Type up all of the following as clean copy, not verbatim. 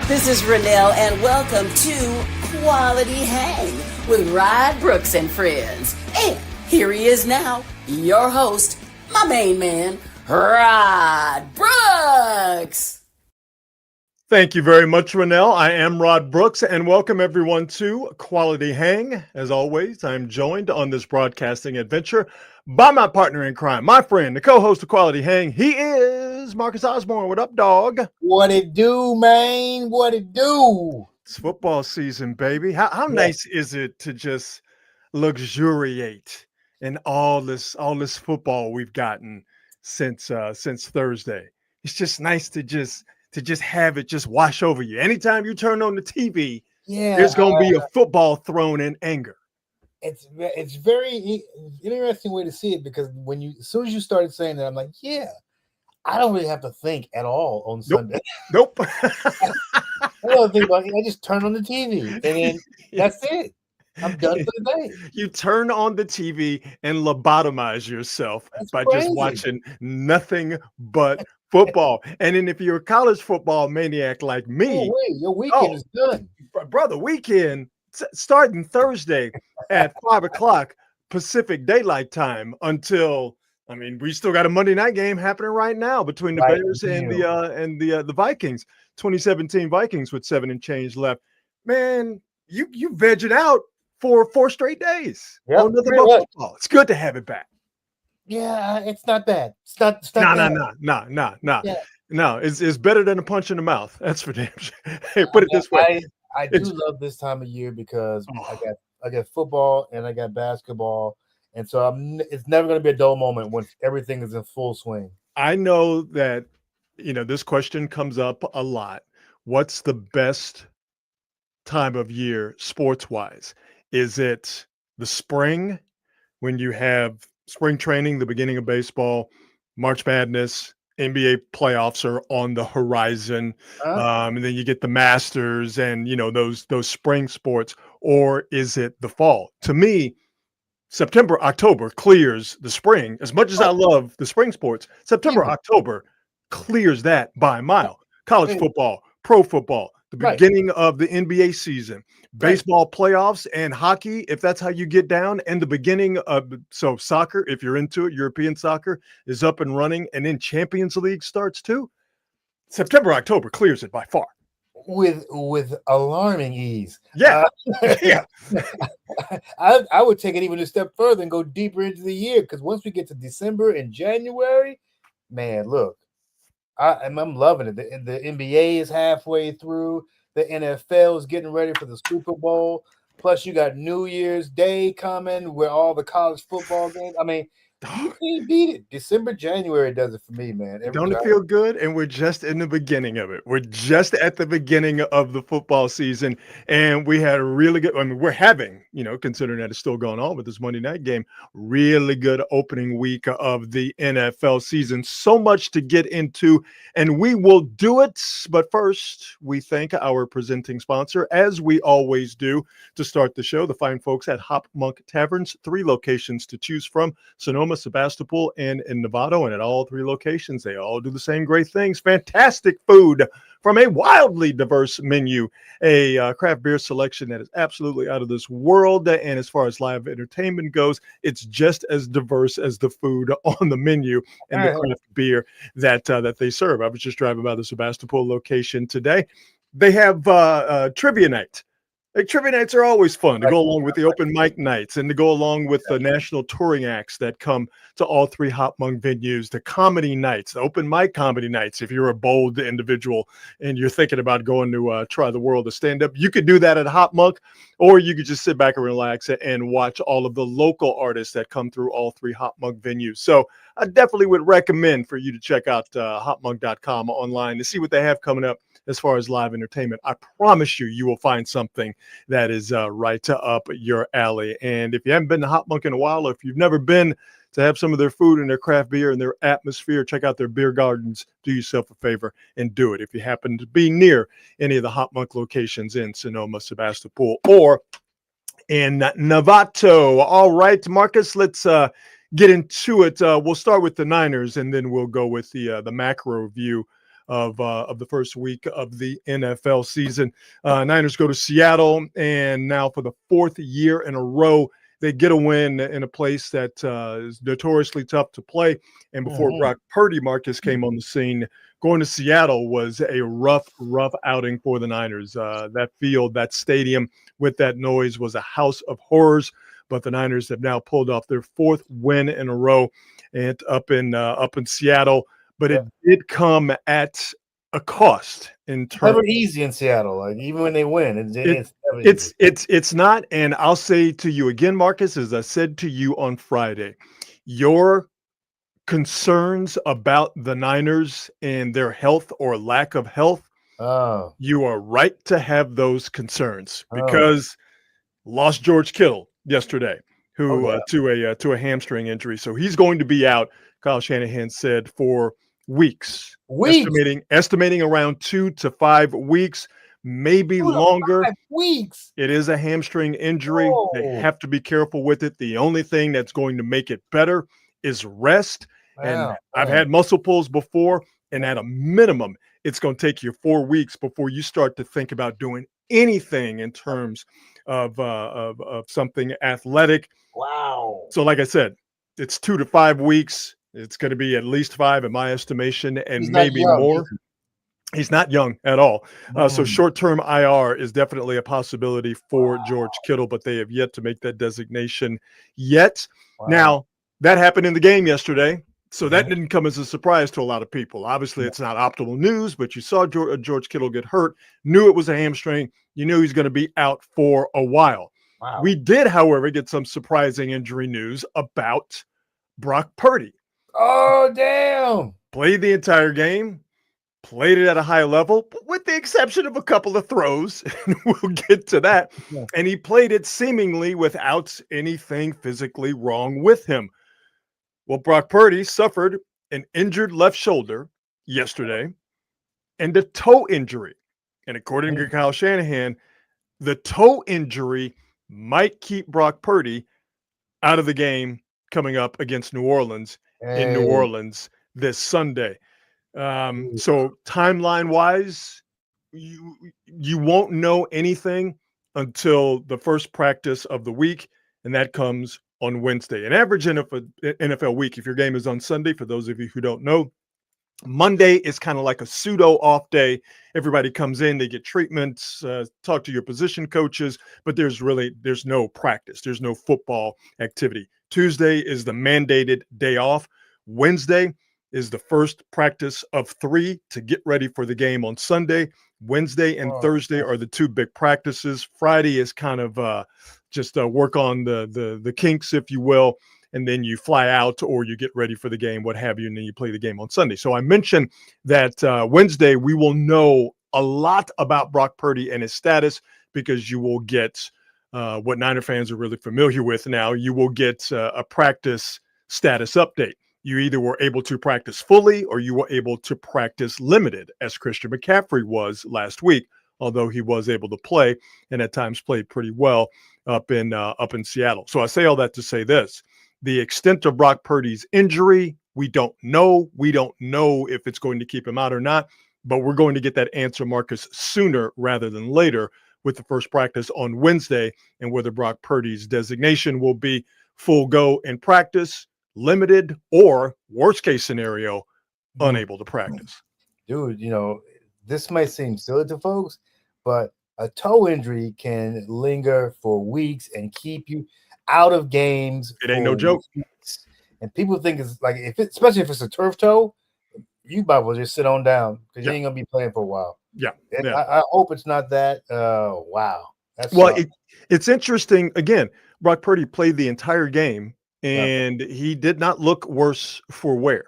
This is Renelle, and welcome to Quality Hang with Rod Brooks and friends. And here he is now, your host, my main man, Rod Brooks. Thank you very much, Renelle. I am Rod Brooks, and welcome everyone to Quality Hang. As always, I'm joined on this broadcasting adventure by my partner in crime, my friend, the co-host of Quality Hang. He is Marcus Osborne. What up, dog? What it do, man? What it do? It's football season, baby. How nice is it to just luxuriate in all this football we've gotten since Thursday? It's just nice to just have it just wash over you. Anytime you turn on the TV, there's going to be a football thrown in anger. It's very interesting way to see it, because as soon as you started saying that, I'm like, yeah, I don't really have to think at all on Sunday. Nope. I don't think about it. I just turn on the TV, and then that's it. I'm done for the day. You turn on the TV and lobotomize yourself by just watching nothing but football. And then if you're a college football maniac like me, your weekend is done. Brother, weekend starting Thursday at 5:00 Pacific Daylight Time until, we still got a Monday night game happening right now between the Bears and the Vikings. 2017 Vikings with 7 and change left. Man, you vegging out for 4 straight days. Yep, on nothing but football. It's good to have it back. Yeah, it's not bad. It's not No. Yeah. No, it's better than a punch in the mouth. That's for damn sure. Hey, put it this way. I do love this time of year because I got football and I got basketball, and so it's never going to be a dull moment when everything is in full swing. I know that this question comes up a lot. What's the best time of year sports-wise? Is it the spring when you have spring training, the beginning of baseball, March Madness, NBA playoffs are on the horizon, and then you get the Masters and those spring sports? Or is it the fall? To me, September, October clears the spring. As much as I love the spring sports, September, October clears that by a mile. College football, pro football, the beginning of the NBA season, baseball playoffs, and hockey, if that's how you get down, and the beginning of soccer, if you're into it, European soccer is up and running, and then Champions League starts too. September, October clears it by far. With alarming ease. Yeah. I would take it even a step further and go deeper into the year, because once we get to December and January, man, look, I'm loving it. The NBA is halfway through. The NFL is getting ready for the Super Bowl. Plus, you got New Year's Day coming with all the college football games. You can't beat it. December, January does it for me, man. Don't it feel good? And we're just in the beginning of it. We're just at the beginning of the football season. And we had a really good, we're having, considering that it's still going on with this Monday night game, really good opening week of the NFL season. So much to get into, and we will do it. But first, we thank our presenting sponsor, as we always do, to start the show, the fine folks at Hop Monk Taverns. 3 locations to choose from: Sonoma, Sebastopol, and in Novato. And at all 3 locations, they all do the same great things. Fantastic food from a wildly diverse menu, a craft beer selection that is absolutely out of this world. And as far as live entertainment goes, it's just as diverse as the food on the menu and the craft beer that they serve. I was just driving by the Sebastopol location today. They have trivia night. Trivia nights are always fun to go along with the open mic nights and to go along with the national touring acts that come to all 3 Hop Monk venues, the comedy nights, the open mic comedy nights. If you're a bold individual and you're thinking about going to try the world of stand-up, you could do that at Hop Monk, or you could just sit back and relax and watch all of the local artists that come through all 3 Hop Monk venues. So I definitely would recommend for you to check out hopmonk.com online to see what they have coming up as far as live entertainment. I promise you will find something that is right up your alley. And if you haven't been to Hop Monk in a while, or if you've never been to have some of their food and their craft beer and their atmosphere, check out their beer gardens. Do yourself a favor and do it. If you happen to be near any of the Hop Monk locations in Sonoma, Sebastopol, or in Novato. All right, Marcus, let's get into it. We'll start with the Niners, and then we'll go with the macro view of the first week of the NFL season. Niners go to Seattle, and now for the fourth year in a row, they get a win in a place that is notoriously tough to play. And before Brock Purdy, Marcus, came on the scene, going to Seattle was a rough outing for the Niners. That field, that stadium with that noise was a house of horrors. But the Niners have now pulled off their fourth win in a row, and up in Seattle. But it did come at a cost in terms. Never easy in Seattle. Like even when they win, it's not. And I'll say to you again, Marcus, as I said to you on Friday, your concerns about the Niners and their health or lack of health, you are right to have those concerns because lost George Kittle yesterday, who to a hamstring injury, so he's going to be out. Kyle Shanahan said for weeks. Estimating around 2 to 5 weeks, maybe longer. 5 weeks. It is a hamstring injury. They have to be careful with it. The only thing that's going to make it better is rest. I've had muscle pulls before, and at a minimum, it's going to take you 4 weeks before you start to think about doing anything in terms of something athletic. Wow. So like I said, it's 2 to 5 weeks. It's going to be at least 5 in my estimation, and maybe more. He's not young at all. So short-term IR is definitely a possibility for George Kittle, but they have yet to make that designation yet. Now, that happened in the game yesterday. So that didn't come as a surprise to a lot of people. Obviously, it's not optimal news, but you saw George Kittle get hurt, knew it was a hamstring. You knew he's going to be out for a while. Wow. We did, however, get some surprising injury news about Brock Purdy. Oh, damn. Played the entire game, played it at a high level, with the exception of a couple of throws. And we'll get to that. Yeah. And he played it seemingly without anything physically wrong with him. Well, Brock Purdy suffered an injured left shoulder yesterday and a toe injury. And according to Kyle Shanahan, the toe injury might keep Brock Purdy out of the game coming up against New Orleans in New Orleans this Sunday. So timeline-wise, you won't know anything until the first practice of the week, and that comes on Wednesday. An average NFL week, if your game is on Sunday, for those of you who don't know, Monday is kind of like a pseudo off day. Everybody comes in, they get treatments, talk to your position coaches, but there's no practice. There's no football activity. Tuesday is the mandated day off. Wednesday is the first practice of 3 to get ready for the game on Sunday. Wednesday and Thursday are the 2 big practices. Friday is kind of just work on the kinks, if you will, and then you fly out or you get ready for the game, what have you, and then you play the game on Sunday. So I mentioned that Wednesday we will know a lot about Brock Purdy and his status because you will get what Niner fans are really familiar with now. You will get a practice status update. You either were able to practice fully or you were able to practice limited, as Christian McCaffrey was last week, although he was able to play and at times played pretty well up in Seattle. So I say all that to say this. The extent of Brock Purdy's injury, we don't know. We don't know if it's going to keep him out or not, but we're going to get that answer, Marcus, sooner rather than later with the first practice on Wednesday and whether Brock Purdy's designation will be full go in practice, limited, or worst case scenario, unable to practice. Dude, this might seem silly to folks, but a toe injury can linger for weeks and keep you out of games. It ain't no joke. Weeks. And people think it's like, especially if it's a turf toe, you might well just sit on down because you ain't gonna be playing for a while. Yeah. I hope it's not that. Wow. It's interesting. Again, Brock Purdy played the entire game. And he did not look worse for wear.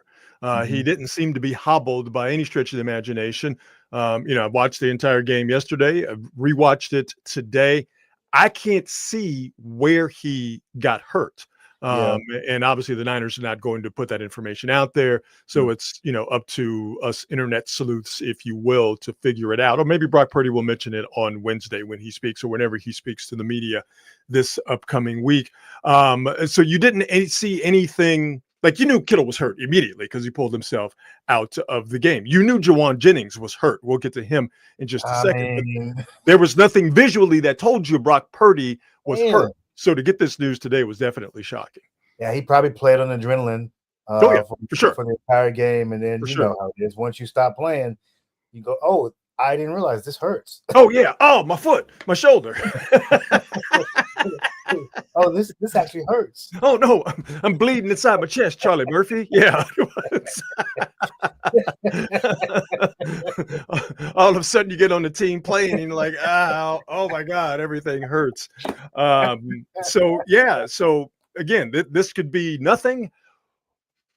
He didn't seem to be hobbled by any stretch of the imagination. I watched the entire game yesterday. I rewatched it today. I can't see where he got hurt. And obviously the Niners are not going to put that information out there. So it's, up to us internet sleuths, if you will, to figure it out. Or maybe Brock Purdy will mention it on Wednesday when he speaks or whenever he speaks to the media this upcoming week. So you didn't see anything Like, you knew Kittle was hurt immediately because he pulled himself out of the game. You knew Jawan Jennings was hurt. We'll get to him in just a I second. But mean, there was nothing visually that told you Brock Purdy was damn. hurt. So to get this news today was definitely shocking. Yeah, he probably played on adrenaline Oh, yeah, for sure. for the entire game. And then For you sure. know how it is. Once you stop playing, you go, oh, I didn't realize this hurts. Oh, yeah. Oh, my foot, my shoulder. Oh, this actually hurts. Oh, no, I'm bleeding inside my chest, Charlie Murphy. Yeah. All of a sudden you get on the team playing and you're like, oh my God, everything hurts. So again, this could be nothing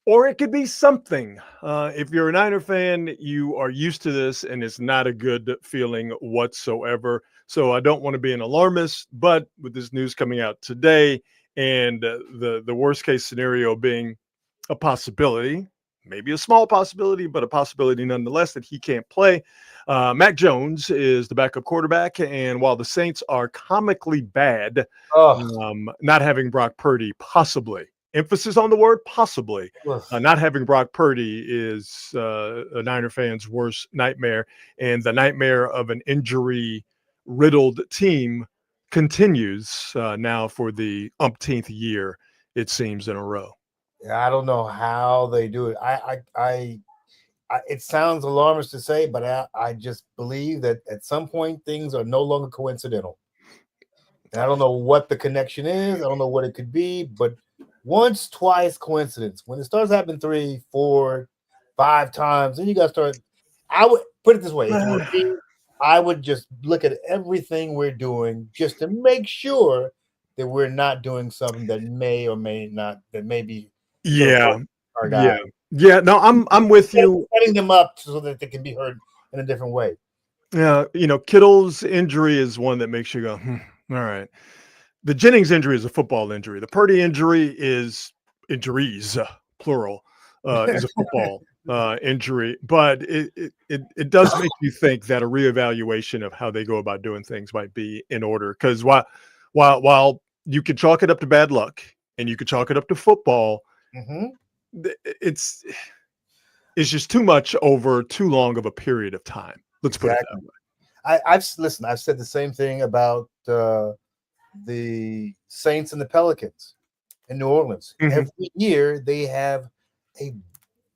or it could be something. If you're a Niner fan, you are used to this and it's not a good feeling whatsoever. So I don't want to be an alarmist, but with this news coming out today and the worst case scenario being a possibility, maybe a small possibility, but a possibility nonetheless that he can't play. Mac Jones is the backup quarterback. And while the Saints are comically bad, not having Brock Purdy, possibly, emphasis on the word possibly, not having Brock Purdy is a Niner fan's worst nightmare. And the nightmare of an injury-riddled team continues now for the umpteenth year, it seems, in a row. I don't know how they do it. It sounds alarmist to say, but I just believe that at some point things are no longer coincidental. And I don't know what the connection is. I don't know what it could be, but once, twice, coincidence. When it starts happening 3, 4, 5 times, then you got to start. I would put it this way: if it were me, I would just look at everything we're doing just to make sure that we're not doing something that may or may not, that may be. Yeah. Our guy. Yeah. No, I'm with you. Setting them up so that they can be heard in a different way. Yeah. Kittle's injury is one that makes you go, all right. The Jennings injury is a football injury. The Purdy injury is injuries, plural, is a football injury. But it does make you think that a reevaluation of how they go about doing things might be in order. Because while you could chalk it up to bad luck and you could chalk it up to football, it's just too much over too long of a period of time. Let's put it that way. I've said the same thing about the Saints and the Pelicans in New Orleans. Every year they have a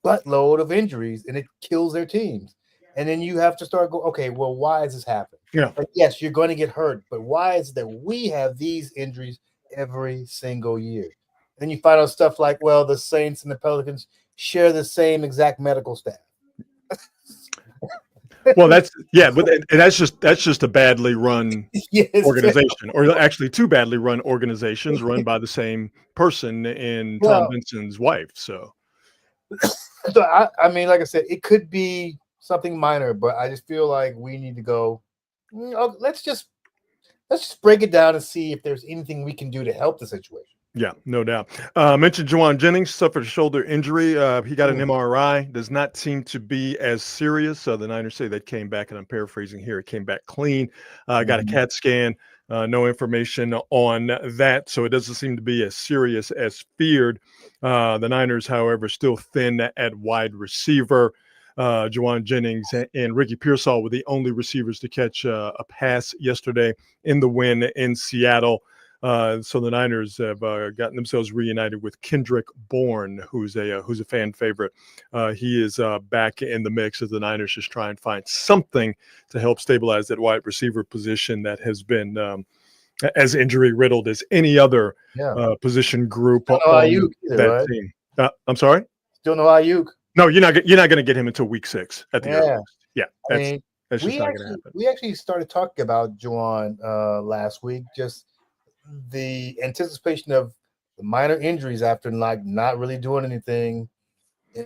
buttload of injuries and it kills their teams. And then you have to start going, okay, well, why is this happening? Yeah. Like, yes, you're going to get hurt, but why is it that we have these injuries every single year? Then you find out stuff like, well, the Saints and the Pelicans share the same exact medical staff. Well, but that's just a badly run organization, or actually two badly run organizations run by the same person and Tom Benson's wife. So I mean, like I said, it could be something minor, but I just feel like we need to go. Let's just break it down and see if there's anything we can do to help the situation. Yeah, no doubt. Mentioned Jawan Jennings suffered a shoulder injury. He got an MRI. Does not seem to be as serious. The Niners say that came back, and I'm paraphrasing here, it came back clean. Got a CAT scan. No information on that. So it doesn't seem to be as serious as feared. The Niners, however, still thin at wide receiver. Jawan Jennings and Ricky Pearsall were the only receivers to catch a pass yesterday in the win in Seattle. So the Niners have gotten themselves reunited with Kendrick Bourne, who's a fan favorite. He is back in the mix as the Niners just try and find something to help stabilize that wide receiver position that has been as injury riddled as any other position group on that team. I'm sorry? Still no Ayuk. No, you're not going to get him until week 6 at the earliest. Yeah, that's just not going to happen. We actually started talking about Jawan last week. Just the anticipation of the minor injuries after not really doing anything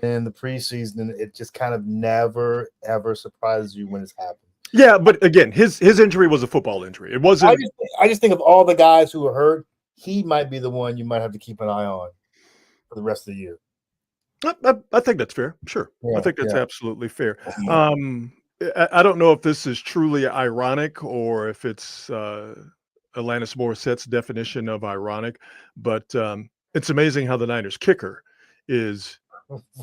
in the preseason, it just kind of never ever surprises you when it's happened. Yeah, but again, his injury was a football injury. It wasn't. I just think of all the guys who were hurt, he might be the one you might have to keep an eye on for the rest of the year. I think that's fair. Sure, I think that's absolutely fair. I don't know if this is truly ironic or if it's Alanis Morissette's definition of ironic, but it's amazing how the Niners kicker is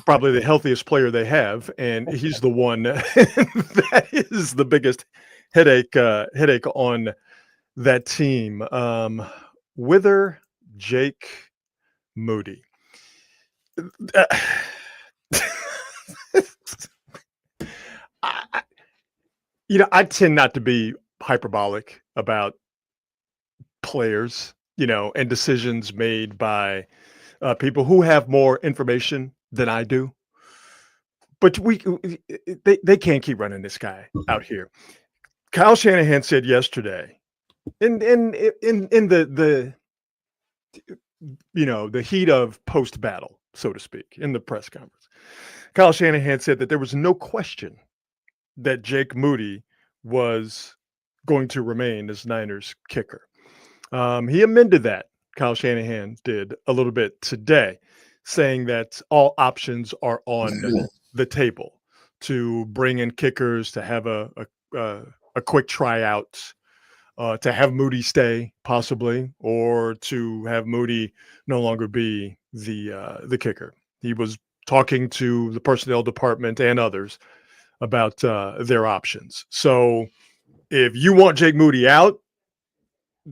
probably the healthiest player they have, and he's the one that is the biggest headache on that team. Wither Jake Moody. Uh, I, I tend not to be hyperbolic about players, and decisions made by people who have more information than I do. But they can't keep running this guy out here. Kyle Shanahan said yesterday, in the the heat of post battle, so to speak, in the press conference, Kyle Shanahan said that there was no question that Jake Moody was going to remain as Niners kicker. He amended that. Kyle Shanahan did a little bit today, saying that all options are on the table to bring in kickers, to have a quick tryout, to have Moody stay possibly, or to have Moody no longer be the kicker. He was talking to the personnel department and others about their options. So if you want Jake Moody out,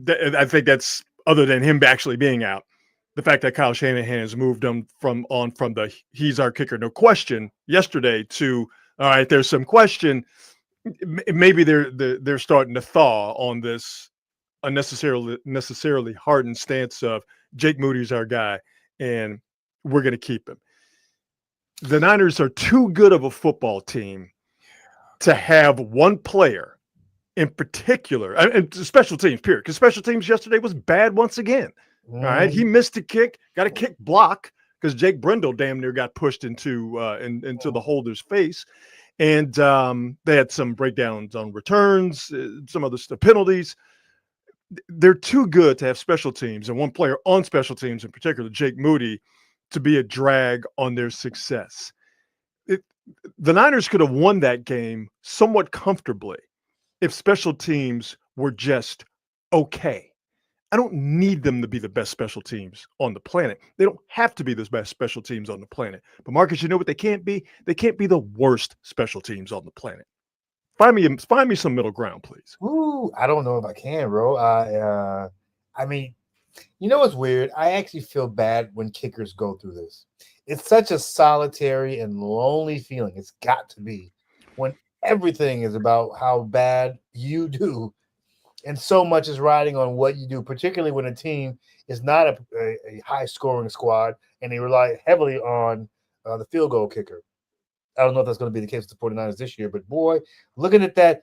I think that's, other than him actually being out, the fact that Kyle Shanahan has moved him from the he's our kicker, no question, yesterday to, all right, there's some question. Maybe they're starting to thaw on this unnecessarily hardened stance of Jake Moody's our guy and we're going to keep him. The Niners are too good of a football team to have one player in particular, and special teams, period, because special teams yesterday was bad once again. All right, he missed a kick, got a kick block because Jake Brendel damn near got pushed into the holder's face, and they had some breakdowns on returns, some other stuff, penalties. They're too good to have special teams, and one player on special teams in particular, Jake Moody, to be a drag on their success. The Niners could have won that game somewhat comfortably if special teams were just okay. I don't need them to be the best special teams on the planet. They don't have to be the best special teams on the planet. But Marcus, you know what they can't be? They can't be the worst special teams on the planet. Find me some middle ground, please. Ooh, I don't know if I can, bro. I mean, you know what's weird? I actually feel bad when kickers go through this. It's such a solitary and lonely feeling. It's got to be when everything is about how bad you do, and so much is riding on what you do, particularly when a team is not a high-scoring squad and they rely heavily on the field goal kicker. I don't know if that's going to be the case with the 49ers this year, but boy, looking at the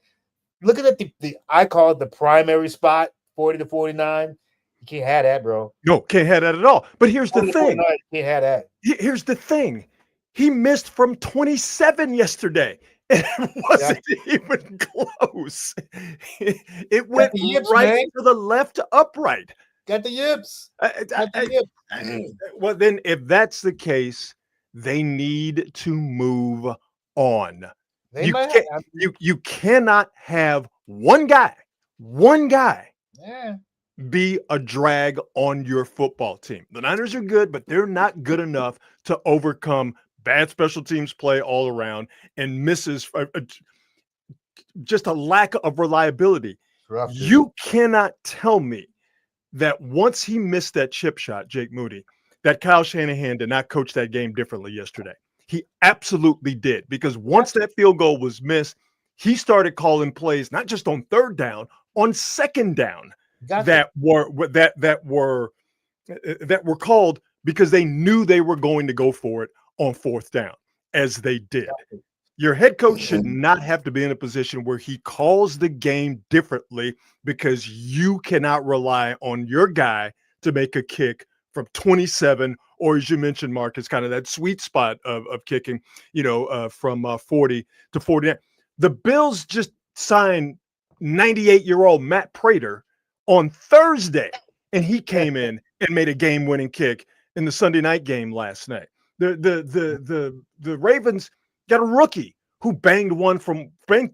I call it the primary spot, 40 to 49, you can't have that, bro. No, can't have that at all. But here's the thing. You can't have that. Here's the thing. He missed from 27 yesterday. And it wasn't even close. It went yips, right man. to the left upright. Got the yips. Well, then, if that's the case, they need to move on. You cannot have one guy be a drag on your football team. The Niners are good, but they're not good enough to overcome bad special teams play all around and misses, just a lack of reliability. Rough, you cannot tell me that once he missed that chip shot, Jake Moody, that Kyle Shanahan did not coach that game differently yesterday. He absolutely did, because once that field goal was missed, he started calling plays, not just on third down, on second down that were called because they knew they were going to go for it on fourth down, as they did. Your head coach should not have to be in a position where he calls the game differently because you cannot rely on your guy to make a kick from 27, or as you mentioned, Mark, it's kind of that sweet spot of kicking, from 40 to 49. The Bills just signed 98-year-old Matt Prater on Thursday, and he came in and made a game-winning kick in the Sunday night game last night. The Ravens got a rookie who banged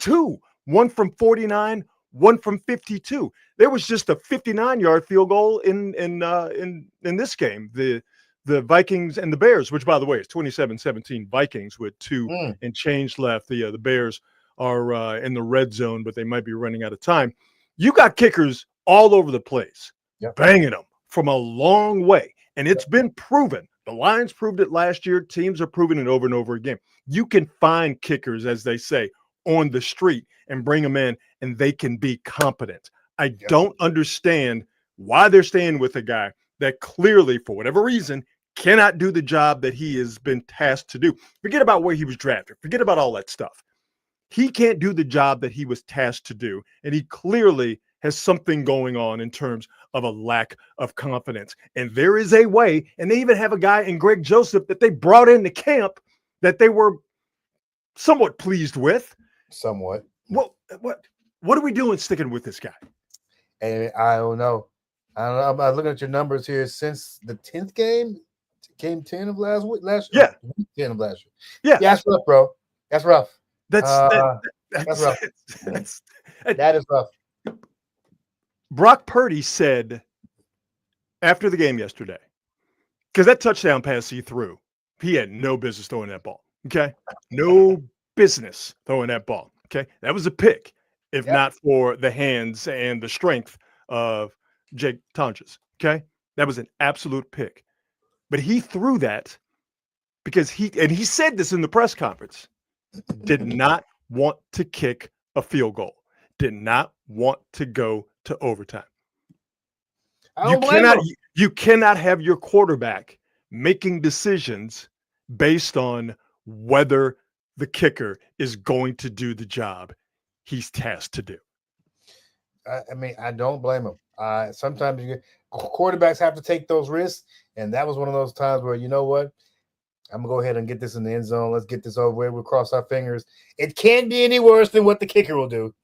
two, one from 49, one from 52. There was just a 59-yard field goal in this game. The the Vikings and the Bears, which, by the way, is 27-17 Vikings with 2 Mm. and change left. The Bears are in the red zone, but they might be running out of time. You got kickers all over the place, banging them from a long way. And it's been proven. The Lions proved it last year. Teams are proving it over and over again. You can find kickers, as they say, on the street and bring them in, and they can be competent. I don't understand why they're staying with a guy that clearly, for whatever reason, cannot do the job that he has been tasked to do. Forget about where he was drafted. Forget about all that stuff. He can't do the job that he was tasked to do, and he clearly has something going on in terms of a lack of confidence. And there is a way, and they even have a guy in Greg Joseph that they brought into camp that they were somewhat pleased with. Somewhat. What are we doing sticking with this guy? And I don't know. I'm looking at your numbers here since the 10th game 10 of last week. Yeah. 10 of last year. Yeah. Yeah, that's rough, bro. That's rough. That's rough. That is rough. Brock Purdy said after the game yesterday, because that touchdown pass he threw, he had no business throwing that ball. Okay. No business throwing that ball. Okay. That was a pick, if not for the hands and the strength of Jake Tonjes. Okay. That was an absolute pick. But he threw that because he said this in the press conference, did not want to kick a field goal, did not want to go to overtime. You cannot have your quarterback making decisions based on whether the kicker is going to do the job he's tasked to do. I mean, I don't blame him. Sometimes quarterbacks have to take those risks, and that was one of those times where, you know what, I'm gonna go ahead and get this in the end zone. Let's get this over with. We'll cross our fingers. It can't be any worse than what the kicker will do,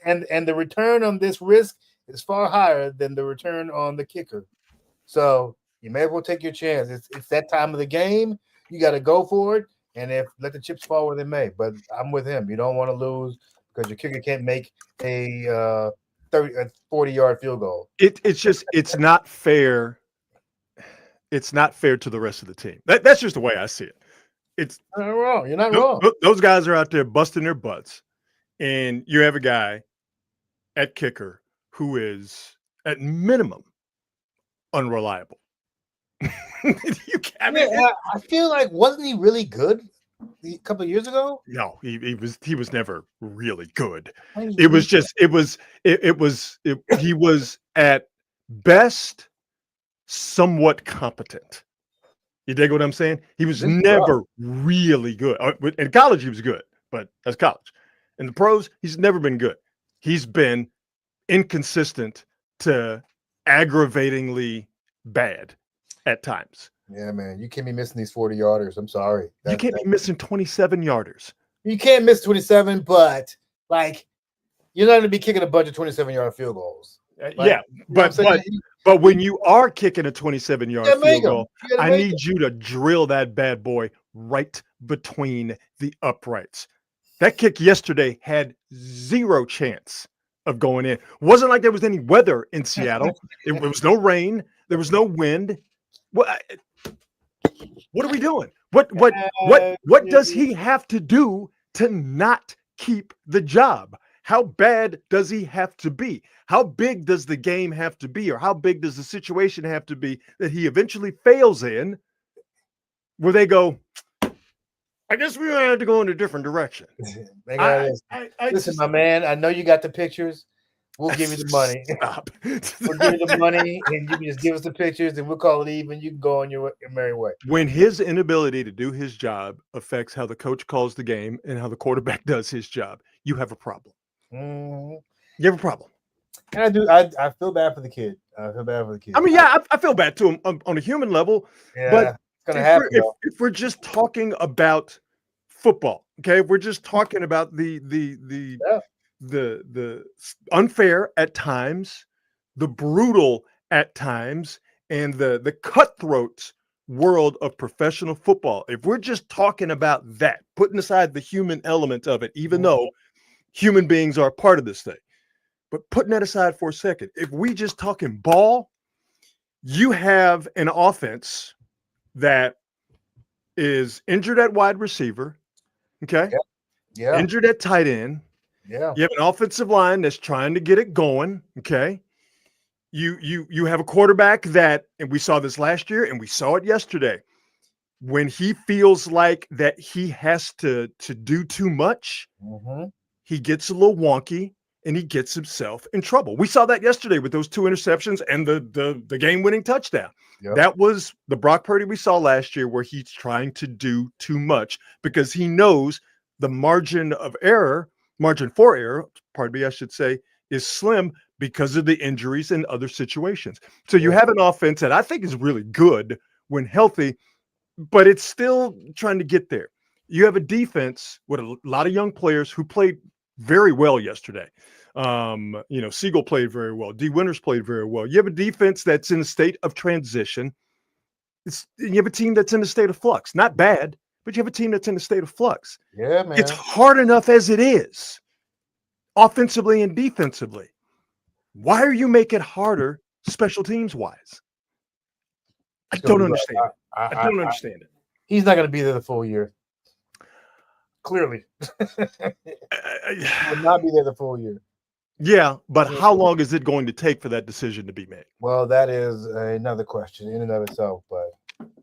and the return on this risk is far higher than the return on the kicker. So you may as well take your chance. It's that time of the game. You got to go for it, and let the chips fall where they may. But I'm with him. You don't want to lose because your kicker can't make a 40-yard field goal. It's not fair. It's not fair to the rest of the team. That's just the way I see it. It's not wrong. You're not wrong. Those guys are out there busting their butts, and you have a guy at kicker who is at minimum unreliable. I feel like, wasn't he really good a couple of years ago? No, he was never really good. He was at best somewhat competent. You dig what I'm saying? He was never really good. In college, he was good, but that's college. In the pros, he's never been good. He's been inconsistent to aggravatingly bad at times. Yeah, man. You can't be missing these 40-yarders. I'm sorry. You can't be missing 27-yarders. You can't miss 27, but, like, you're not going to be kicking a bunch of 27-yard field goals. But when you are kicking a 27-yard field goal, I need you to drill that bad boy right between the uprights. That kick yesterday had zero chance of going in. It wasn't like there was any weather in Seattle. It was no rain. There was no wind. What are we doing? What does he have to do to not keep the job? How bad does he have to be? How big does the game have to be? Or how big does the situation have to be that he eventually fails in where they go, I guess we're going to have to go in a different direction. Listen, my man, I know you got the pictures. We'll give you the money. Stop. We'll give you the money, and you can just give us the pictures, and we'll call it even. You can go on your merry way. When his inability to do his job affects how the coach calls the game and how the quarterback does his job, you have a problem. Mm-hmm. You have a problem. And I do. I feel bad for the kid. I mean, I feel bad to him on a human level. Yeah, but it's gonna happen. If we're just talking about football, okay, if we're just talking about the unfair at times, the brutal at times, and the cutthroat world of professional football. If we're just talking about that, putting aside the human element of it, even though human beings are a part of this thing, but putting that aside for a second, if we just talking ball, you have an offense that is injured at wide receiver, okay? Yeah. Injured at tight end. Yeah. You have an offensive line that's trying to get it going, okay? You have a quarterback that, and we saw this last year and we saw it yesterday, when he feels like that he has to do too much, Mm-hmm. he gets a little wonky and he gets himself in trouble. We saw that yesterday with those 2 interceptions and the game-winning touchdown. Yep. That was the Brock Purdy we saw last year, where he's trying to do too much because he knows the margin for error, pardon me, I should say, is slim because of the injuries and other situations. So you have an offense that I think is really good when healthy, but it's still trying to get there. You have a defense with a lot of young players who played very well yesterday. Siegel played very well. D. Winters played very well. You have a defense that's in a state of transition. You have a team that's in a state of flux. Not bad, but you have a team that's in a state of flux. Yeah, man. It's hard enough as it is, offensively and defensively. Why are you making it harder special teams wise? I don't understand it. I don't understand it. He's not going to be there the full year. Clearly. He will not be there the full year. Yeah, but how long is it going to take for that decision to be made? Well, that is another question in and of itself, but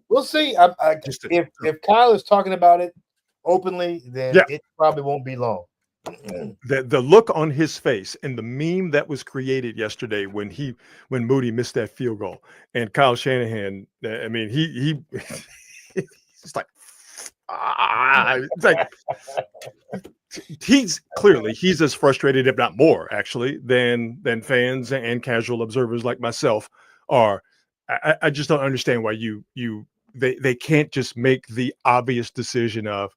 we'll see. If Kyle is talking about it openly, then it probably won't be long. The look on his face and the meme that was created yesterday when Moody missed that field goal, and Kyle Shanahan, I mean, he's like, it's like he's as frustrated, if not more, actually, than fans and casual observers like myself are. I just don't understand why they can't just make the obvious decision of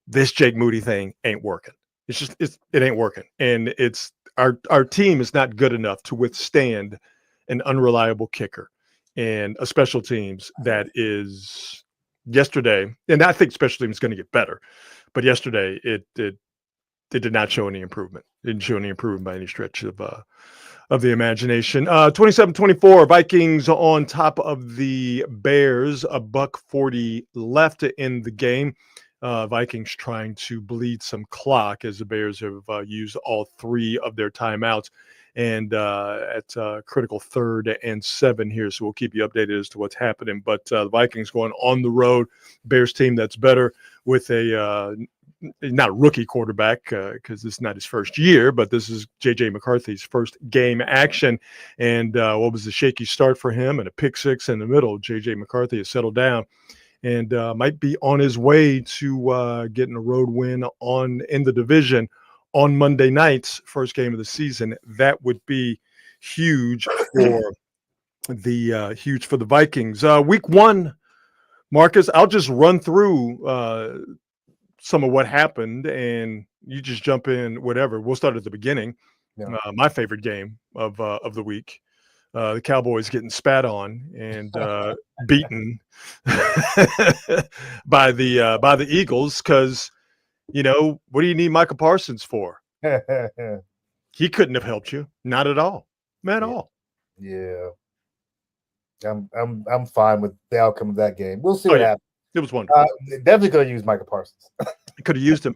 this Jake Moody thing ain't working. It ain't working, and it's our team is not good enough to withstand an unreliable kicker and a special teams that is yesterday. And I think special teams is going to get better, but yesterday it did not show any improvement. It didn't show any improvement by any stretch of the imagination. 27-24, Vikings on top of the Bears. $1:40 left in the game. Vikings trying to bleed some clock as the Bears have used all 3 of their timeouts, and at critical 3rd and 7 here. So we'll keep you updated as to what's happening. But the Vikings going on the road, Bears team that's better with a not a rookie quarterback because this is not his first year, but this is J.J. McCarthy's first game action. And what was the shaky start for him and a pick 6 in the middle. J.J. McCarthy has settled down and might be on his way to getting a road win in the division on Monday night's first game of the season. That would be huge for the Vikings. Week 1, Marcus, I'll just run through some of what happened, and you just jump in. Whatever. We'll start at the beginning. Yeah. My favorite game of the week. The Cowboys getting spat on and beaten by the Eagles because, what do you need Michael Parsons for? He couldn't have helped you. Not at all. Not at all. Yeah. I'm fine with the outcome of that game. We'll see what happens. It was wonderful. Definitely could have used Michael Parsons. Could have used him.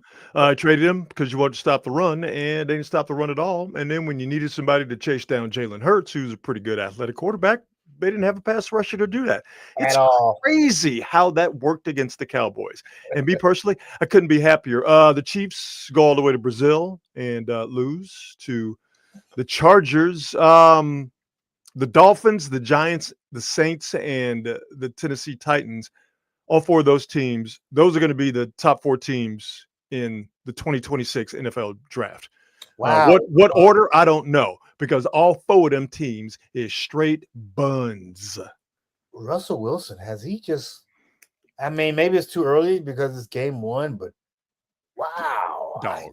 Traded him because you wanted to stop the run, and they didn't stop the run at all. And then when you needed somebody to chase down Jalen Hurts, who's a pretty good athletic quarterback, they didn't have a pass rusher to do that. It's crazy how that worked against the Cowboys. And me personally, I couldn't be happier. The Chiefs go all the way to Brazil and lose to the Chargers. The Dolphins, the Giants, the Saints, and the Tennessee Titans. All 4 of those teams, those are going to be the top 4 teams in the 2026 NFL draft. Wow. What order? I don't know, because all 4 of them teams is straight buns. Russell Wilson, has he just – I mean, maybe it's too early because it's game 1, but wow. Dog.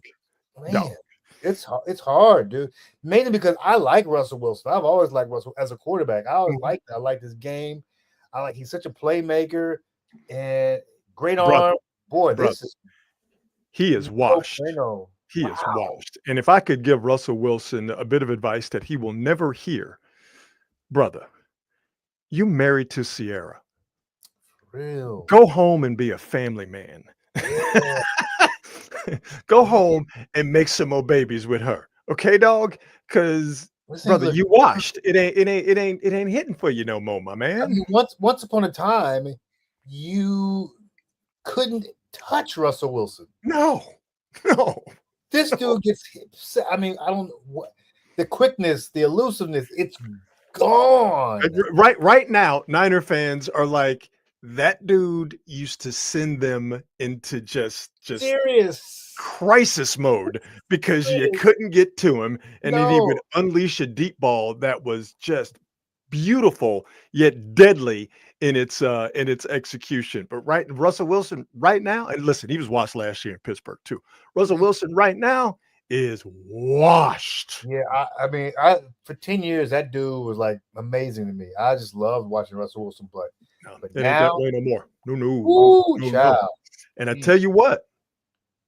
It's hard, dude. Mainly because I like Russell Wilson. I've always liked Russell as a quarterback. I always liked it. I like this game. He's such a playmaker. And great arm, boy. He is washed. He is washed. And if I could give Russell Wilson a bit of advice that he will never hear, brother, you married to Sierra. real. Go home and be a family man. Yeah. Go home and make some more babies with her. Okay, dog? Because This thing brother, look. you washed. It ain't hitting for you no more, my I man. mean, once upon a time, you couldn't touch Russell Wilson. No. No. This dude gets hit. I mean, I don't know what the quickness, the elusiveness, it's gone. Right now, Niner fans are like, that dude used to send them into just Serious. crisis mode because you couldn't get to him, and then he would No. unleash a deep ball that was just beautiful yet deadly in its execution. But Russell Wilson right now, and listen, he was washed last year in Pittsburgh too. Russell Mhm. Wilson right now is washed. Yeah, I mean, I for 10 years that dude was like amazing to me. I just loved watching Russell Wilson play. No, But it ain't that now, way no more. No, ooh, no, no. child. And I tell you what,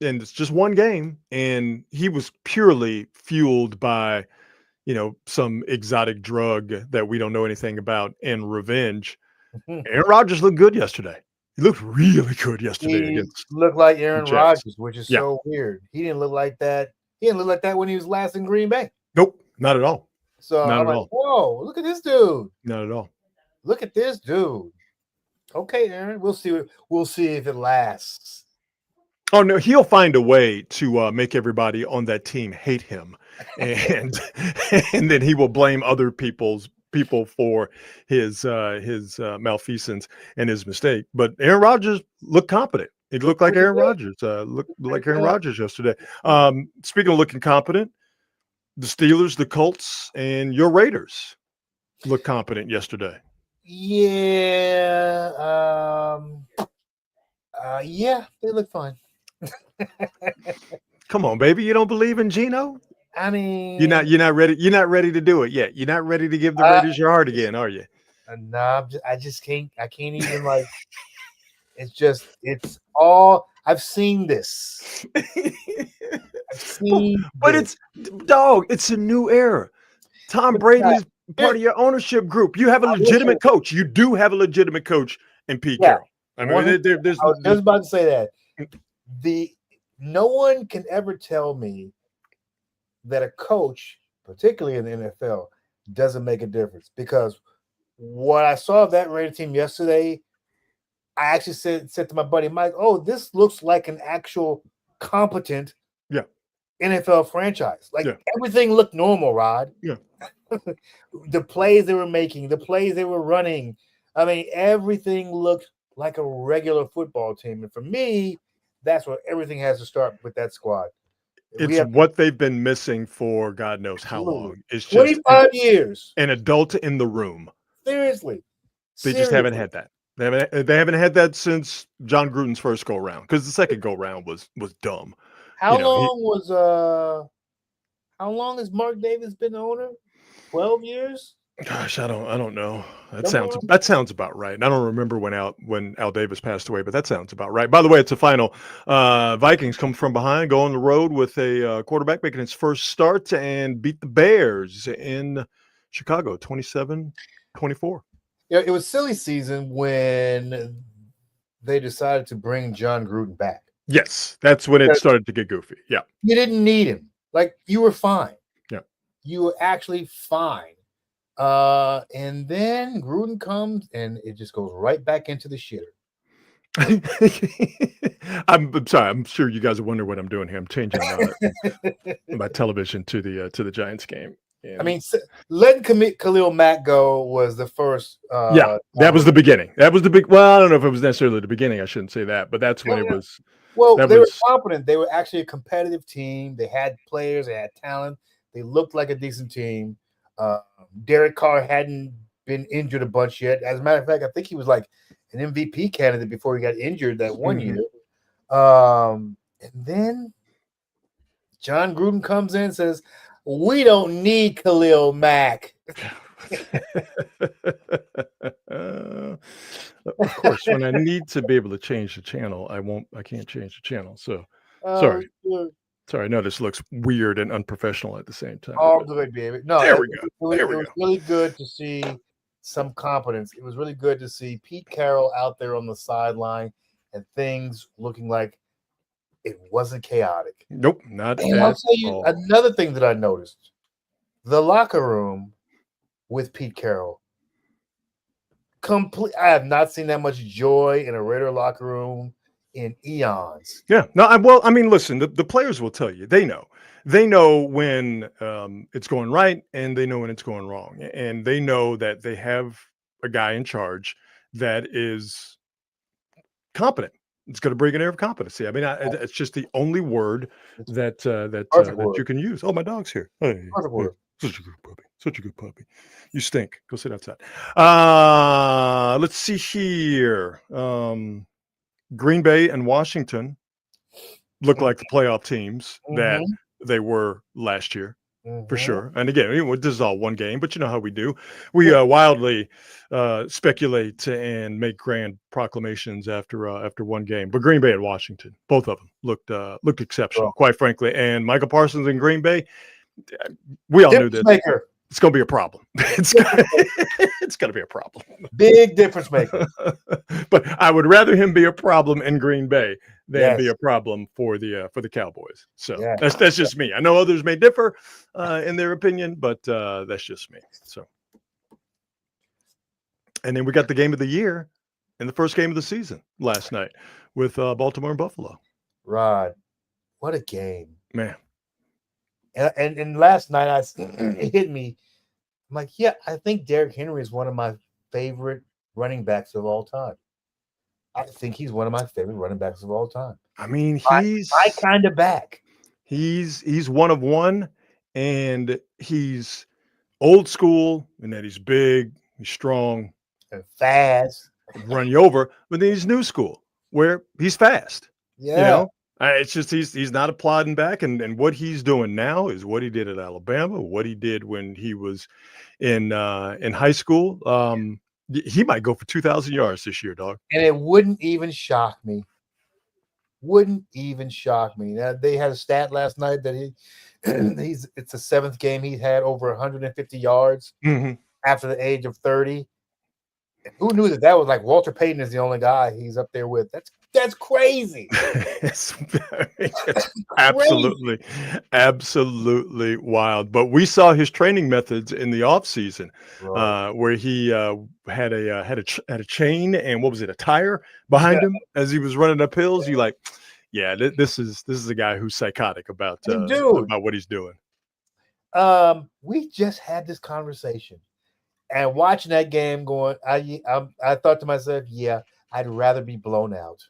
and it's just one game, and he was purely fueled by, some exotic drug that we don't know anything about and revenge. Aaron Rodgers looked good yesterday. He looked really good yesterday He against looked like the Aaron Jets. Rodgers, which is Yeah. so weird. He didn't look like that. He didn't look like that when he was last in Green Bay. Nope, not at all. So Not I'm at like, all. whoa, look at this dude. Not at all. Look at this dude. Okay, Aaron, we'll see. We'll see if it lasts. Oh no, he'll find a way to make everybody on that team hate him, and and then he will blame other people for his malfeasance and his mistake. But Aaron Rodgers looked competent. He looked like Pretty Aaron good. Rodgers. Looked like Aaron good. Rodgers yesterday. Speaking of looking competent, the Steelers, the Colts, and your Raiders looked competent yesterday. Yeah. Yeah, they look fine. Come on, baby, you don't believe in Geno? I mean, You're not ready. You're not ready to do it yet. You're not ready to give the Raiders your heart again, are you? nah, I just can't. I can't even like. It's all. I've seen this. I've seen. But this. it's a new era. Tom But Brady's part of your ownership group. You have a I will say- legitimate coach. You do have a legitimate coach in Pete Yeah. Carroll. I mean, there's I was just about to say that. No one can ever tell me that a coach, particularly in the NFL, doesn't make a difference. Because what I saw of that Raider team yesterday, I actually said to my buddy Mike, "Oh, this looks like an actual competent NFL franchise. Like everything looked normal, Rod. Yeah. The plays they were making, the plays they were running. I mean, everything looked like a regular football team. And for me, that's where everything has to start with that squad. It's what they've been missing for God knows how long. It's just 25 years. an adult in the room. Seriously. They just haven't had that. They haven't had that since John Gruden's first go round, because the second go round was dumb. How long has Mark Davis been the owner? 12 years? Gosh, I don't know. That sounds about right. I don't remember when Al Davis passed away, but that sounds about right. By the way, it's a final. Vikings come from behind, go on the road with a quarterback making his first start and beat the Bears in Chicago, 27-24. Yeah, it was silly season when they decided to bring John Gruden back. Yes, that's when it started to get goofy. Yeah. You didn't need him. Like, you were fine. Yeah. You were actually fine. And then Gruden comes and it just goes right back into the shitter. I'm sorry. I'm sure you guys are wondering what I'm doing here. I'm changing my television to the Giants game. And I mean, letting Khalil Mack go was the first. That was the beginning. That was the big. Well, I don't know if it was necessarily the beginning. I shouldn't say that, but that's when it was. Well, they were competent. They were actually a competitive team. They had players. They had talent. They looked like a decent team. Derek Carr hadn't been injured a bunch yet. As a matter of fact, I think he was like an MVP candidate before he got injured that one year. And then John Gruden comes in and says, "We don't need Khalil Mack." Of course, when I need to be able to change the channel, I can't change the channel. So sorry. Sorry, no, this looks weird and unprofessional at the same time. All good, baby. No, there we go. It was really good to see some competence. It was really good to see Pete Carroll out there on the sideline and things looking like it wasn't chaotic. Nope, not And I'll at tell you all. another thing that I noticed. The locker room with Pete Carroll. I have not seen that much joy in a Raider locker room in eons. Yeah. No, well, I mean, listen, the players will tell you. They know. They know when it's going right and they know when it's going wrong. And they know that they have a guy in charge that is competent. It's going to bring an air of competency. I mean, it's just the only word that you can use. Oh, my dog's here. Hey, Perfect hey, word. such a good puppy. Such a good puppy. You stink. Go sit outside. Let's see here. Green Bay and Washington look like the playoff teams that they were last year. For sure. And again, this is all one game, but you know how we do. We wildly speculate and make grand proclamations after one game. But Green Bay and Washington, both of them looked exceptional, quite frankly. And Michael Parsons in Green Bay, we all knew that Maker. it's going to be a problem. It's going to be a problem. Big difference maker. But I would rather him be a problem in Green Bay than be a problem for the Cowboys. So that's just me. I know others may differ in their opinion, but that's just me. So, and then we got the game of the year and the first game of the season last night with Baltimore and Buffalo. Rod, what a game, man! And last night it hit me. I'm like, yeah, I think Derrick Henry is one of my favorite running backs of all time. I think he's one of my favorite running backs of all time. I mean, he's my kind of back. He's one of one, and he's old school in that he's big, he's strong, and fast. Run you over, but then he's new school where he's fast. Yeah. You know, it's just he's not a plodding back, and what he's doing now is what he did at Alabama, what he did when he was in high school. He might go for 2,000 yards this year, dog. And it wouldn't even shock me. Now, they had a stat last night that it's the seventh game he's had over 150 yards after the age of 30. And who knew that was like Walter Payton is the only guy he's up there with? That's crazy. It's absolutely wild. But we saw his training methods in the offseason, where he had a chain and what was it, a tire behind him as he was running up hills. You like, yeah, this is a guy who's psychotic about what he's doing. We just had this conversation. And watching that game going, I thought to myself, yeah, I'd rather be blown out.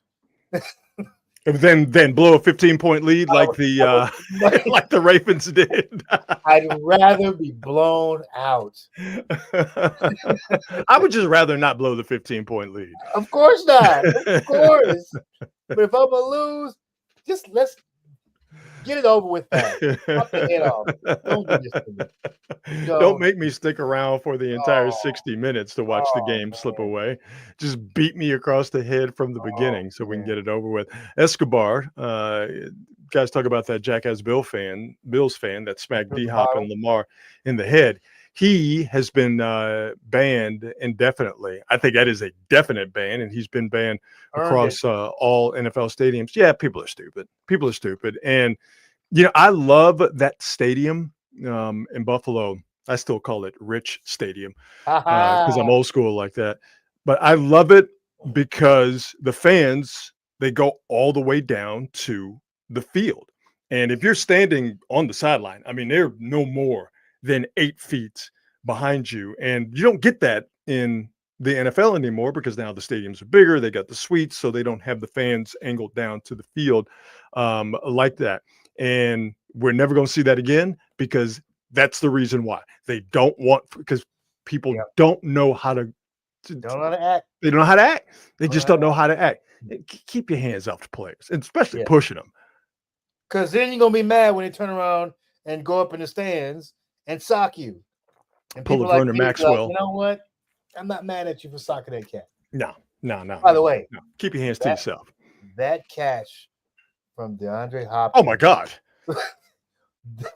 Then blow a 15-point lead like the Ravens did. I'd rather be blown out. I would just rather not blow the 15-point lead. Of course not. Of course. But if I'm going to lose, just let's get it over with fast. Pop the head off. Don't do this to me. Don't make me stick around for the entire 60 minutes to watch the game slip away. Just beat me across the head from the beginning so we can get it over with. Escobar, guys talk about that jackass Bills fan that smacked D-Hop and Lamar in the head. He has been banned indefinitely. I think that is a definite ban, and he's been banned across all NFL stadiums. Yeah, people are stupid. And, I love that stadium in Buffalo. I still call it Rich Stadium because I'm old school like that. But I love it because the fans, they go all the way down to the field. And if you're standing on the sideline, I mean, they're no more than 8 feet behind you. And you don't get that in the NFL anymore because now the stadiums are bigger. They got the suites, so they don't have the fans angled down to the field like that. And we're never going to see that again because that's the reason why. They don't want, because people don't know how to act. They don't know how to act. They just don't know how to act. Keep your hands off the players, and especially pushing them. Because then you're going to be mad when they turn around and go up in the stands and sock you. And pull a Vernon Maxwell. You know what? I'm not mad at you for socking that cat. No. By the way, keep your hands to yourself. That catch from DeAndre Hopkins. Oh my God.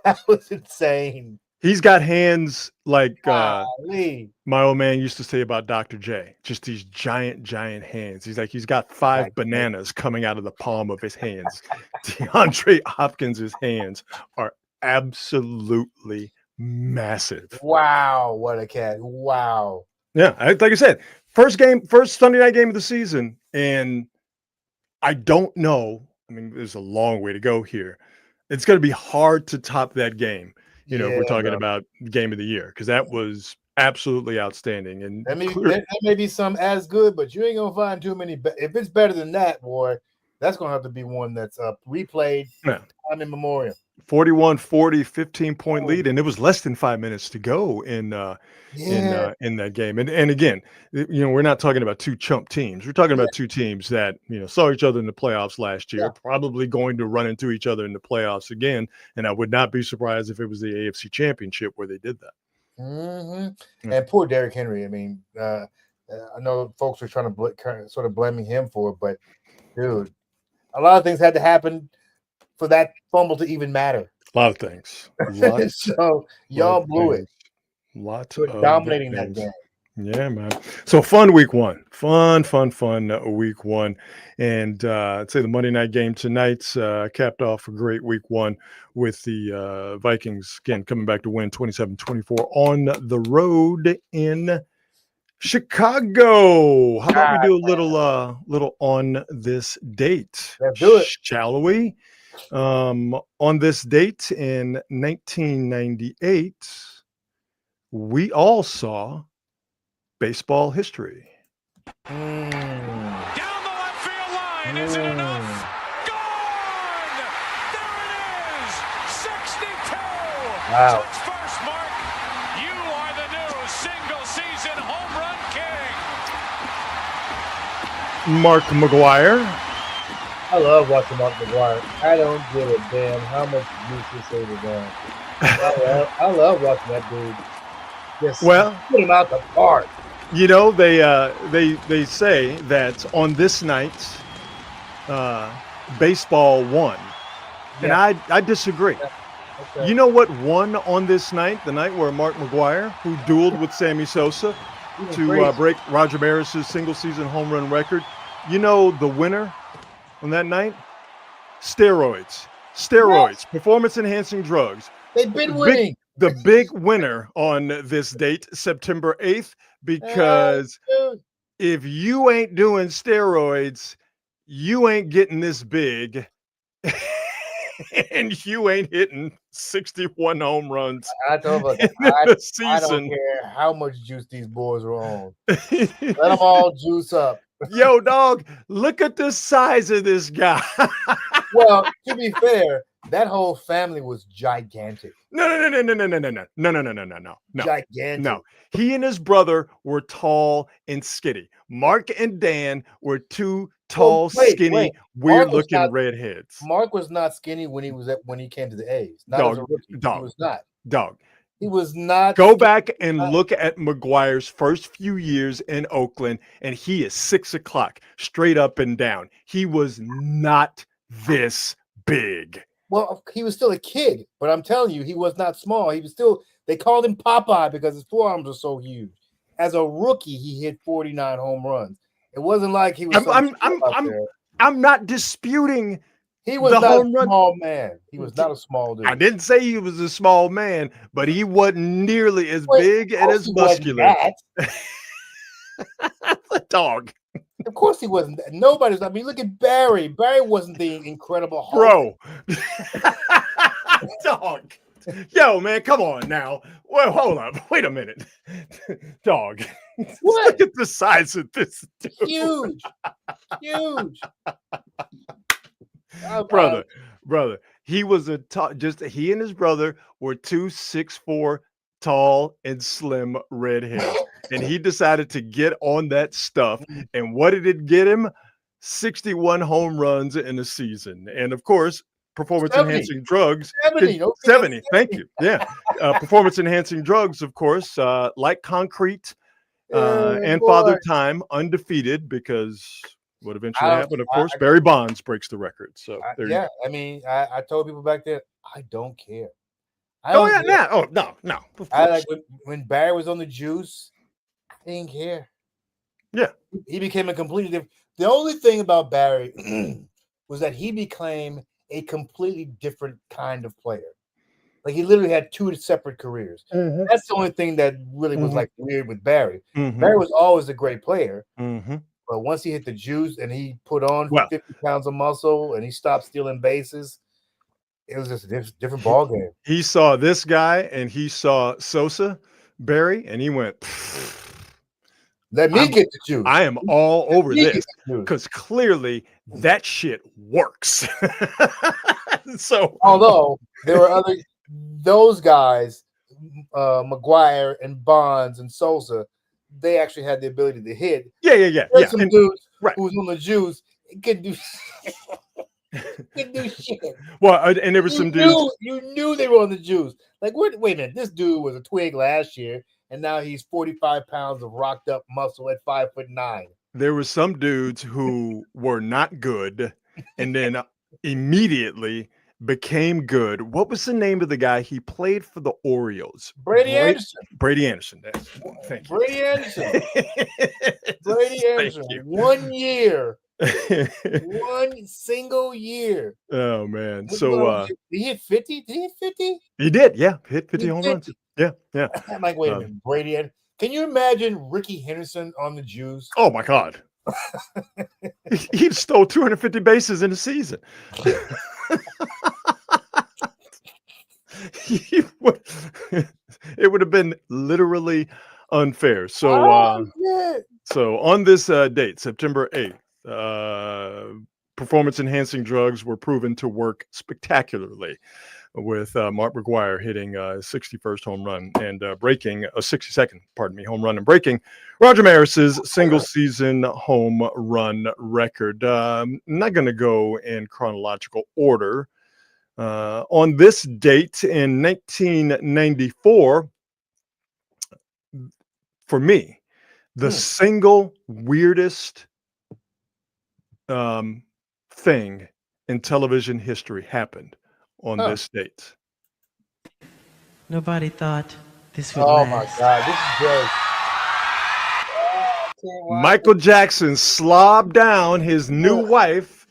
That was insane. He's got hands like Golly. my old man used to say about Dr. J, just these giant hands. He's got 5 Gigantic. bananas coming out of the palm of his hands. DeAndre Hopkins' hands are absolutely massive. Wow, what a cat. Wow. Yeah, like I said, first Sunday night game of the season, and I don't know. I mean, there's a long way to go here. It's going to be hard to top that game. If Yeah, we're talking bro. about game of the year, because that was absolutely outstanding. And There may be some as good, but you ain't gonna find too many. If it's better than that, boy, that's gonna have to be one that's replayed time immemorial. 41-40, 15-point lead, and it was less than 5 minutes to go in that game. And again, we're not talking about two chump teams. We're talking about two teams that saw each other in the playoffs last year, probably going to run into each other in the playoffs again. And I would not be surprised if it was the AFC Championship where they did that. Mm-hmm. And poor Derrick Henry. I mean, I know folks are trying to sort of blaming him for it, but dude, a lot of things had to happen for that fumble to even matter. A lot of things. So y'all blew it. Lots of dominating that game. Yeah, man. So fun week one. Fun week one. And I'd say the Monday night game tonight capped off a great week one with the Vikings, again, coming back to win 27-24 on the road in Chicago. How about we do a little on this date? Let's do it. Shall we? On this date in 1998, we all saw baseball history. Down the left field line. Is it enough? Gone! There it is! 62! Wow. Touch first, Mark. You are the new single-season home run king. Mark McGwire. I love watching Mark McGwire. I don't give a damn how much use this over there. I love watching that dude. Just put him out the park. They say that on this night, baseball won, and I disagree. Yeah. Okay. You know what won on this night? The night where Mark McGwire, who dueled with Sammy Sosa to break Roger Maris's single-season home run record. You know the winner on that night? Steroids, performance-enhancing drugs. They've been winning. The big winner on this date, September 8th, because if you ain't doing steroids, you ain't getting this big, and you ain't hitting 61 home runs. I told you, I don't care how much juice these boys are on. Let them all juice up. Yo, dog, look at the size of this guy. Well, to be fair, that whole family was gigantic. No. Gigantic. No. He and his brother were tall and skinny. Mark and Dan were two tall, skinny, weird-looking redheads. Mark was not skinny when he came to the A's. Not as a rookie. He was not. Dog. He was not. Go back and look at McGwire's first few years in Oakland, and he is 6 o'clock, straight up and down. He was not this big. Well, he was still a kid, but I'm telling you, he was not small. He was still, they called him Popeye because his forearms were so huge. As a rookie, he hit 49 home runs. It wasn't like he was. I'm not disputing. He was not a small man. He was not a small dude. I didn't say he was a small man, but he wasn't nearly as big and as muscular. Dog. Of course he wasn't. Nobody's. I mean, look at Barry. Barry wasn't the incredible Hulk. Bro. Dog. Yo, man, come on now. Well, hold up. Wait a minute. Dog. What? Look at the size of this dude. Huge. Brother. He was he and his brother were 2 6'4" tall and slim redheads. And he decided to get on that stuff. And what did it get him? 61 home runs in a season. And of course, performance-enhancing drugs. 70. Thank you. Yeah. Performance-enhancing drugs, of course, like concrete and Father Time, undefeated, because what eventually happened, of course, Barry Bonds breaks the record. So I mean, I told people back there, I don't care. I Oh don't yeah, care. no. Of I course. like when Barry was on the juice. I didn't care. Yeah. He became a completely different. The only thing about Barry was that he became a completely different kind of player. Like he literally had two separate careers. Mm-hmm. That's the only thing that really was Mm-hmm. like weird with Barry. Mm-hmm. Barry was always a great player, Mm-hmm. but once he hit the juice and he put on Well, 50 pounds of muscle and he stopped stealing bases, it was just a different ball game. he saw this guy and he saw Sosa, Barry, and he went, Let me get the juice. I am all over me get this the juice. because clearly that shit works. So, Although there were those guys, McGuire and Bonds and Sosa, they actually had the ability to hit. yeah. There's some And, dudes right. who was on the juice could do shit. Well, and there were some dudes. You knew they were on the juice. Like, wait a minute, this dude was a twig last year, and now he's 45 pounds of rocked up muscle at 5'9". There were some dudes who were not good, and then immediately became good. What was the name of the guy? He played for the Orioles. Brady Anderson. Brady Anderson. Thank you. Brady Anderson. Brady Anderson. 1 year. 1 single year. Oh man. So did he hit 50? Did he hit 50? he did, yeah. Hit 50 home runs. Yeah. I'm like, wait a minute, Brady. Can you imagine Ricky Henderson on the juice? Oh my God. He stole 250 bases in a season. It would have been literally unfair. So so on this date, September 8th, performance enhancing drugs were proven to work spectacularly, with Mark McGuire hitting 61st home run and breaking a 62nd, home run and breaking Roger Maris's single season home run record. Not going to go in chronological order. On this date in 1994, for me, the single weirdest thing in television history happened on this date. Nobody thought this would Oh last. my God, this is great. Michael Jackson slobbed down his new wife,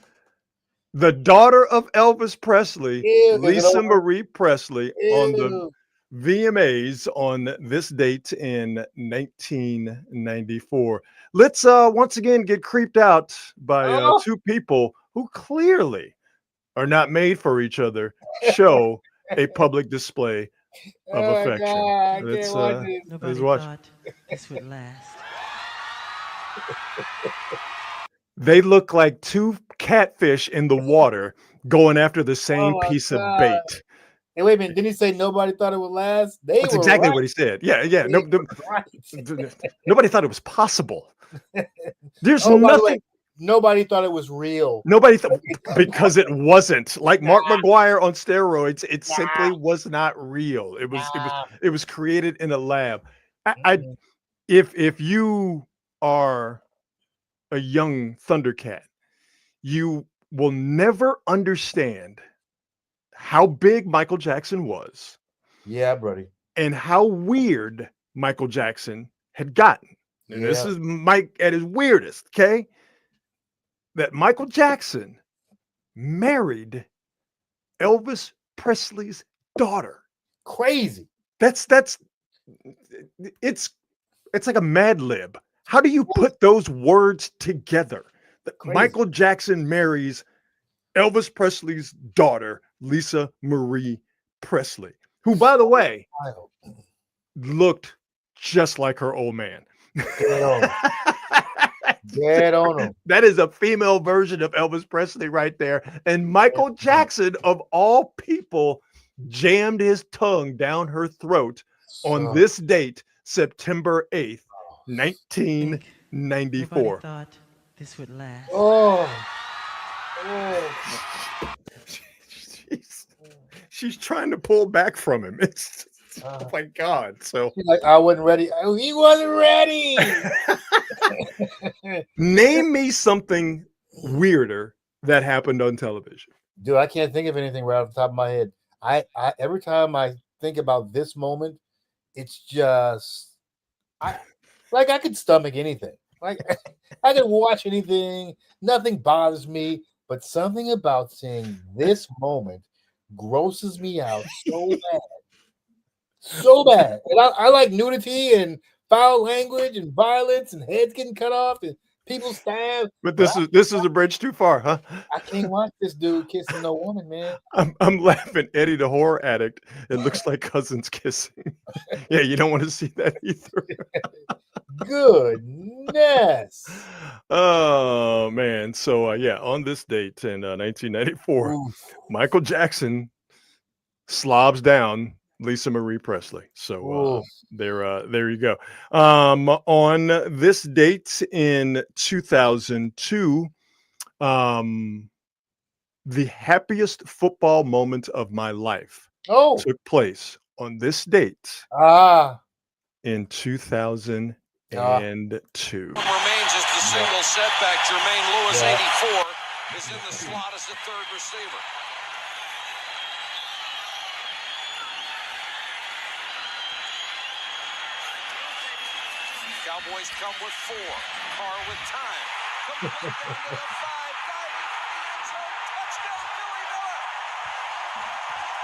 the daughter of Elvis Presley, Lisa Marie Presley, on the VMAs on this date in 1994. Let's once again get creeped out by two people who clearly are not made for each other, show a public display of affection. God, Let's Nobody watch. thought this would last. They look like two catfish in the water going after the same piece of bait. Hey, wait a minute. Didn't he say nobody thought it would last? That's exactly what he said. Yeah. Nobody thought it was possible. There's by the nothing. way, nobody thought it was real. Nobody thought, because it wasn't. Like Mark McGuire on steroids, it simply was not real. It was created in a lab. If you are a young Thundercat, you will never understand how big Michael Jackson was. Yeah, buddy. And how weird Michael Jackson had gotten. And this is Mike at his weirdest, okay? That Michael Jackson married Elvis Presley's daughter. Crazy. It's like a Mad Lib. How do you put those words together? Michael Jackson marries Elvis Presley's daughter, Lisa Marie Presley, who, by the way, looked just like her old man. Get on him. That is a female version of Elvis Presley right there. And Michael Jackson, of all people, jammed his tongue down her throat on this date, September 8th, 1994. Nobody thought this would last. She's trying to pull back from him. It's oh my God. So she's like, I wasn't ready. He wasn't ready. Name me something weirder that happened on television. Dude, I can't think of anything right off the top of my head. I every time I think about this moment, it's just I could stomach anything. Like I could watch anything, nothing bothers me, but something about seeing this moment grosses me out so bad. So bad. And I like nudity and foul language and violence and heads getting cut off and people stabbed. But this is a bridge too far, huh? I can't watch this dude kissing no woman, man. I'm laughing. Eddie the horror addict. It looks like cousins kissing. Yeah, you don't want to see that either. Goodness. Oh man. So yeah, on this date in 1994, Oof. Michael Jackson slobs down Lisa Marie Presley. So Oof. there you go. On this date in 2002, the happiest football moment of my life Oh. took place on this date in 2002. Remains as the single setback. Jermaine Lewis, 84, is in the slot as the third receiver. Cowboys come with 4. Carr with time. Complete down to the 5. Diving for the end zone. Touchdown, Billy Miller.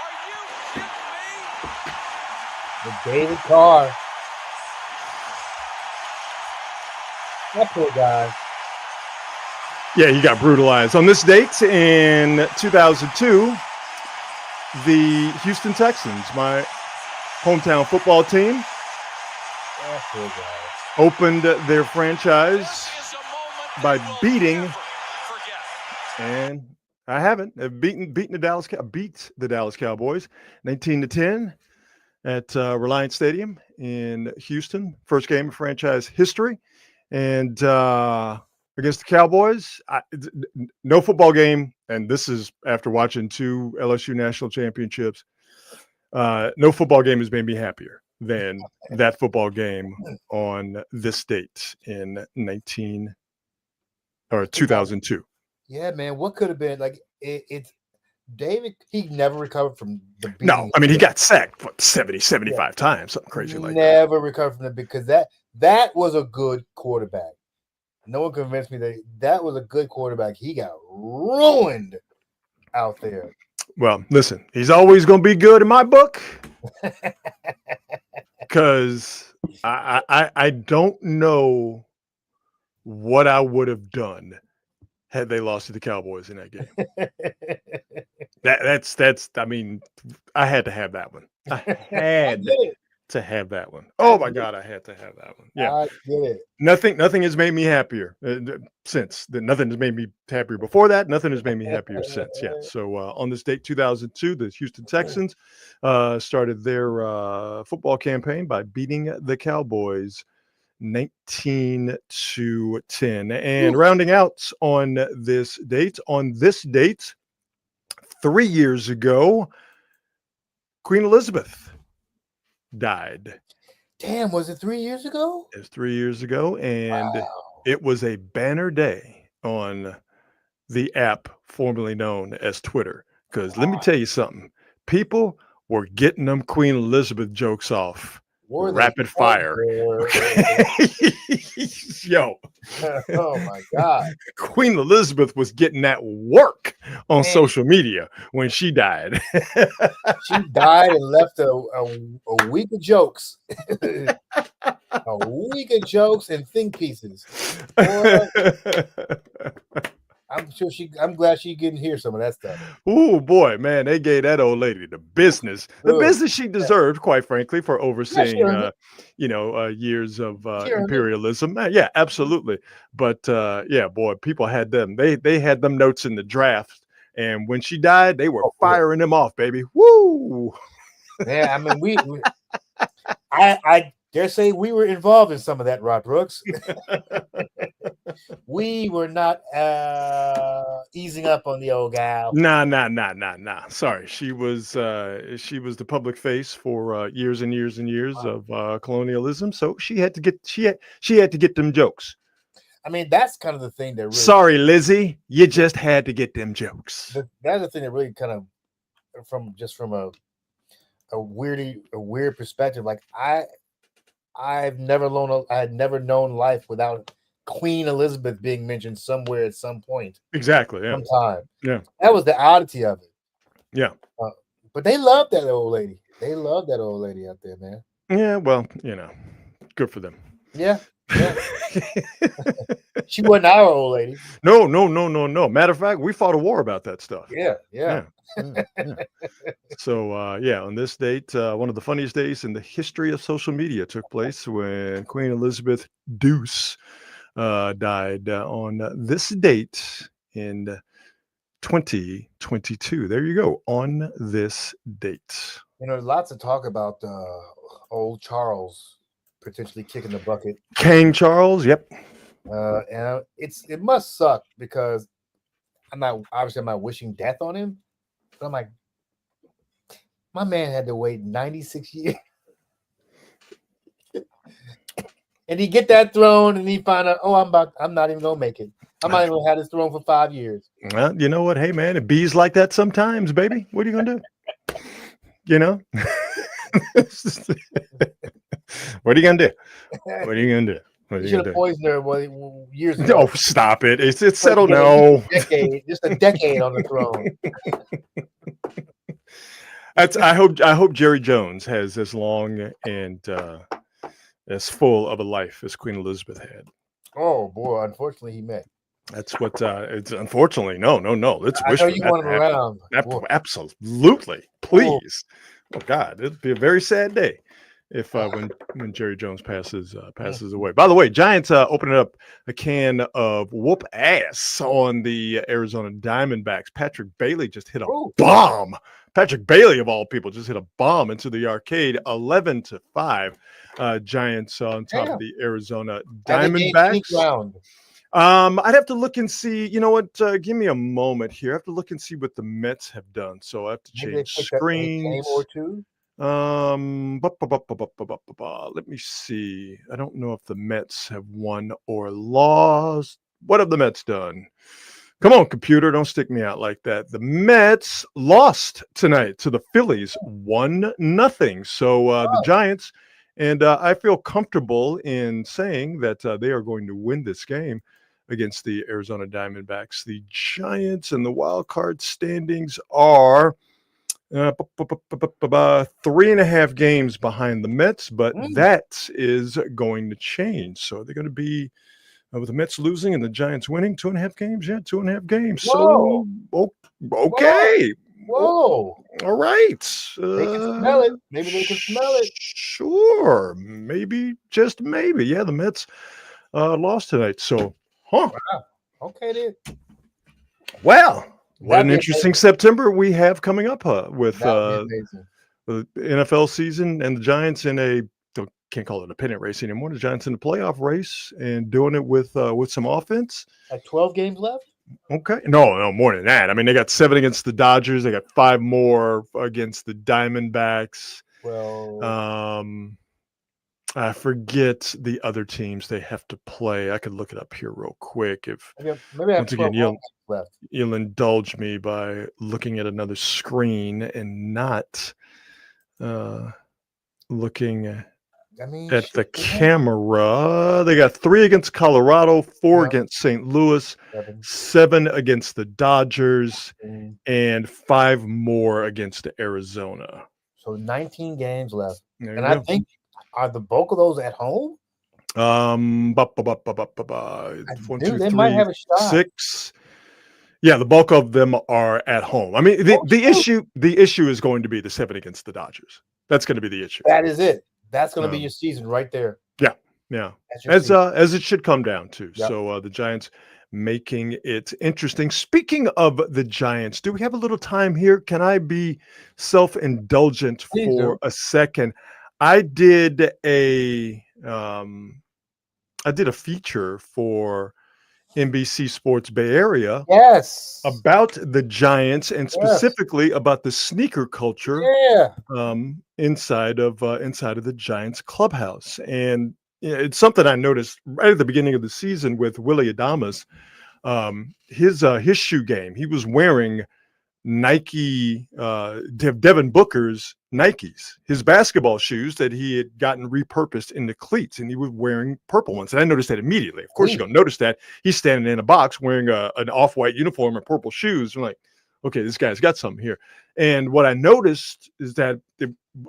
Are you kidding me? The David Carr. That poor guy. Yeah, he got brutalized. On this date in 2002, the Houston Texans, my hometown football team, That poor guy. opened their franchise This is a moment by they will beating, never forget. and I haven't, beat the Dallas Cowboys 19-10 at Reliance Stadium in Houston. First game of franchise history. And against the Cowboys, no football game, and this is after watching 2 LSU national championships. No football game has made me happier than that football game on this date in 2002. Yeah, man. What could have been like it's David? He never recovered from the beating. No, I mean, he got sacked 75 times, something crazy like that. Never recovered from it because that was a good quarterback. No one convinced me that was a good quarterback. He got ruined out there. Well, listen, he's always going to be good in my book because I don't know what I would have done had they lost to the Cowboys in that game. That's. I mean, I had to have that one. I had to have that one. Oh my God, I had to have that one. Yeah, I get it. Nothing has made me happier since. Nothing has made me happier before that. Nothing has made me happier since. Yeah. So on this date, 2002, the Houston Texans started their football campaign by beating the Cowboys 19-10. And rounding out on this date, 3 years ago, Queen Elizabeth died. Damn, was it 3 years ago? It was 3 years ago, and it was a banner day on the app formerly known as Twitter. Because let me tell you something, people were getting them Queen Elizabeth jokes off. Rapid fire. Yo. Oh my God. Queen Elizabeth was getting that work on social media when she died. She died and left a week of jokes. A week of jokes and think pieces. Boy, I'm glad she didn't hear some of that stuff. Oh boy, man, they gave that old lady the business she deserved, quite frankly, for overseeing, years of imperialism. Yeah, absolutely. But yeah, boy, people had them. They had them notes in the draft, and when she died, they were firing them off, baby. Woo! Yeah, I mean, I dare say we were involved in some of that, Rod Brooks. We were not easing up on the old gal. Nah. Sorry, she was the public face for years and years and years of colonialism. So she had to get them jokes. I mean, that's kind of the thing that really. Sorry, Lizzie, you just had to get them jokes. That's the thing that really kind of from a weird perspective. Like I had never known life without Queen Elizabeth being mentioned somewhere at some point, Exactly. Yeah. sometime. Yeah. That was the oddity of it. Yeah. But they love that old lady. They love that old lady out there, man. Yeah. Well, good for them. Yeah, yeah. She wasn't our old lady. No. Matter of fact, we fought a war about that stuff. Yeah. Yeah. So, on this date, one of the funniest days in the history of social media took place when Queen Elizabeth Deuce died on this date in 2022. There you go. On this date. There's lots of talk about old Charles potentially kicking the bucket. King Charles. Yep. And it must suck because I'm not wishing death on him, but I'm like, my man had to wait 96 years. And he get that throne and he find out, I'm not even gonna make it. I'm not even gonna have this throne for 5 years. Well, you know what? Hey man, it bees like that sometimes, baby. What are you gonna do? What are you gonna do? What are you gonna do? You should have poisoned her years ago. Oh, stop it. It's settled now. Just a decade on the throne. I hope Jerry Jones has as long and as full of a life as Queen Elizabeth had. Oh boy, unfortunately he may. That's what it's unfortunately. No. Let's wish I for know you that want him around. Absolutely. Please. Oh God, it'd be a very sad day if when Jerry Jones passes away. By the way, Giants opening up a can of whoop ass on the Arizona Diamondbacks. Patrick Bailey just hit a bomb. Patrick Bailey, of all people, just hit a bomb into the arcade. 11-5. Giants on top of the Arizona Diamondbacks. I'd have to look and see. You know what? Give me a moment here. I have to look and see what the Mets have done. So I have to change screens. A game or two. Let me see. I don't know if the Mets have won or lost. What have the Mets done? Come on, computer, don't stick me out like that. The Mets lost tonight to the Phillies 1-0. So the Giants, and I feel comfortable in saying that they are going to win this game against the Arizona Diamondbacks. The Giants and the wild card standings are 3.5 games behind the Mets, but that is going to change. So they're going to be with the Mets losing and the Giants winning 2.5 games. Yeah, 2.5 games. Whoa. So okay. Whoa. All right. They can smell it. Maybe they can smell it. Sure. Maybe, just maybe. Yeah, the Mets lost tonight. So, Wow. Okay, then. Well, what an interesting September we have coming up with the NFL season and the Giants in a can't call it a pennant race anymore. The Giants in the playoff race and doing it with some offense. At 12 games left? Okay. No, more than that. I mean, they got 7 against the Dodgers. They got 5 more against the Diamondbacks. Well, I forget the other teams they have to play. I could look it up here real quick. If maybe I have 12 games left. You'll indulge me by looking at another screen and not looking at the camera. They got 3 against Colorado, 4 against St. Louis, 7 against the Dodgers, and 5 more against Arizona. So 19 games left. And I think, are the bulk of those at home? 1, 2, 3, might have a shot. 6. Yeah, the bulk of them are at home. I mean, the issue is going to be the 7 against the Dodgers. That's going to be the issue. That is it. That's going to be your season right there. Yeah. As it should come down to. Yep. So the Giants making it interesting. Speaking of the Giants, do we have a little time here? Can I be self-indulgent for a second? I did a feature for NBC Sports Bay Area about the Giants and specifically about the sneaker culture inside of the Giants clubhouse. And it's something I noticed right at the beginning of the season with Willie Adames, his shoe game. He was wearing Nike, Devin Booker's Nikes, his basketball shoes that he had gotten repurposed into cleats, and he was wearing purple ones. And I noticed that immediately. Of course, you're going to notice that he's standing in a box wearing an off-white uniform and purple shoes. I'm like, okay, this guy's got something here. And what I noticed is that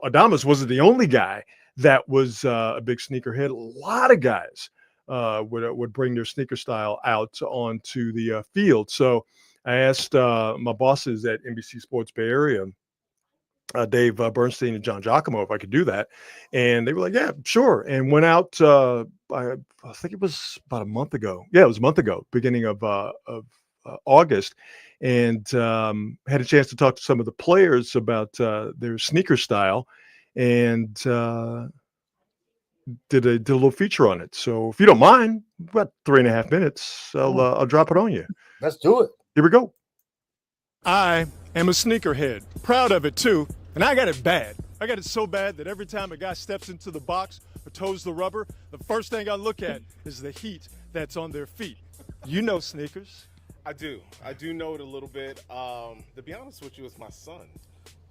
Adamas wasn't the only guy that was a big sneakerhead. A lot of guys would bring their sneaker style out onto the field. So I asked my bosses at NBC Sports Bay Area, Dave Bernstein and John Giacomo, if I could do that. And they were like, yeah, sure. And went out, I think it was about a month ago. Yeah, it was a month ago, beginning of August. And had a chance to talk to some of the players about their sneaker style, and did a little feature on it. So if you don't mind, about 3.5 minutes, I'll drop it on you. Let's do it. Here we go. I am a sneakerhead, proud of it too, and I got it bad. I got it so bad that every time a guy steps into the box or toes the rubber, the first thing I look at is the heat that's on their feet. You know sneakers. I do know it a little bit. To be honest with you, it's my son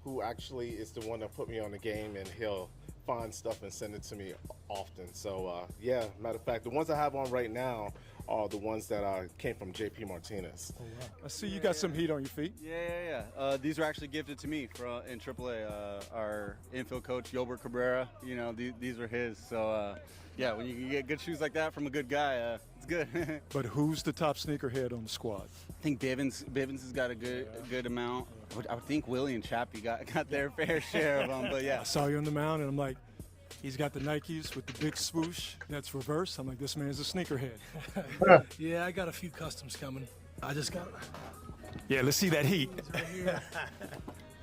who actually is the one that put me on the game, and he'll find stuff and send it to me often. So yeah, matter of fact, the ones I have on right now are the ones that came from JP Martinez. Oh, wow. I see you got some heat on your feet. Yeah. These were actually gifted to me in AAA. Our infield coach, Yolbert Cabrera, these were his. So yeah, when you can get good shoes like that from a good guy, it's good. But who's the top sneakerhead on the squad? I think Bivens has got a good amount. I would think Willie and Chappie got their fair share of them, but yeah. I saw you on the mound, and I'm like, he's got the Nikes with the big swoosh that's reversed. I'm like, this man's a sneakerhead. Yeah, I got a few customs coming. I just got Yeah, let's see that heat. right here.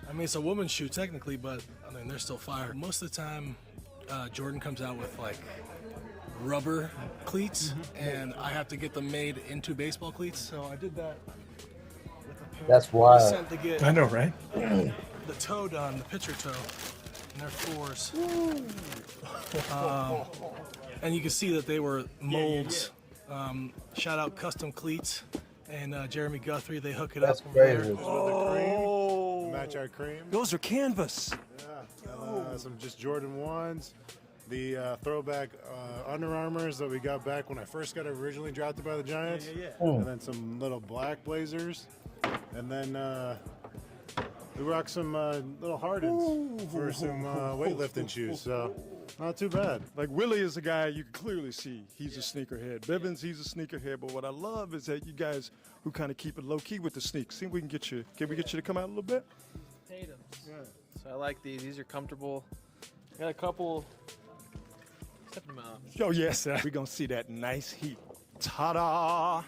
I mean, it's a woman's shoe technically, but I mean, they're still fire. Most of the time, Jordan comes out with like rubber cleats, and I have to get them made into baseball cleats. So I did that. That's wild. Sent to get I know, right? the toe done, the pitcher toe, and they're fours. And you can see that they were molds. Shout out Custom Cleats and Jeremy Guthrie. They hook it That's up. crazy. Oh, Match our cream. those are canvas. Yeah. Some just Jordan 1s. The throwback Under Armours that we got back when I first got originally drafted by the Giants. And then some little black Blazers. And then we rock some little Hardens for some weightlifting shoes. So not too bad. Like Willie is a guy you can clearly see he's a sneakerhead. Bivens, he's a sneakerhead. But what I love is that you guys who kind of keep it low key with the sneaks. See if we can get you. Can we get you to come out a little bit? Tatum's. Yeah. So I like these. These are comfortable. I got a couple. Step them out. Oh yes, we're gonna see that nice heat. Ta-da!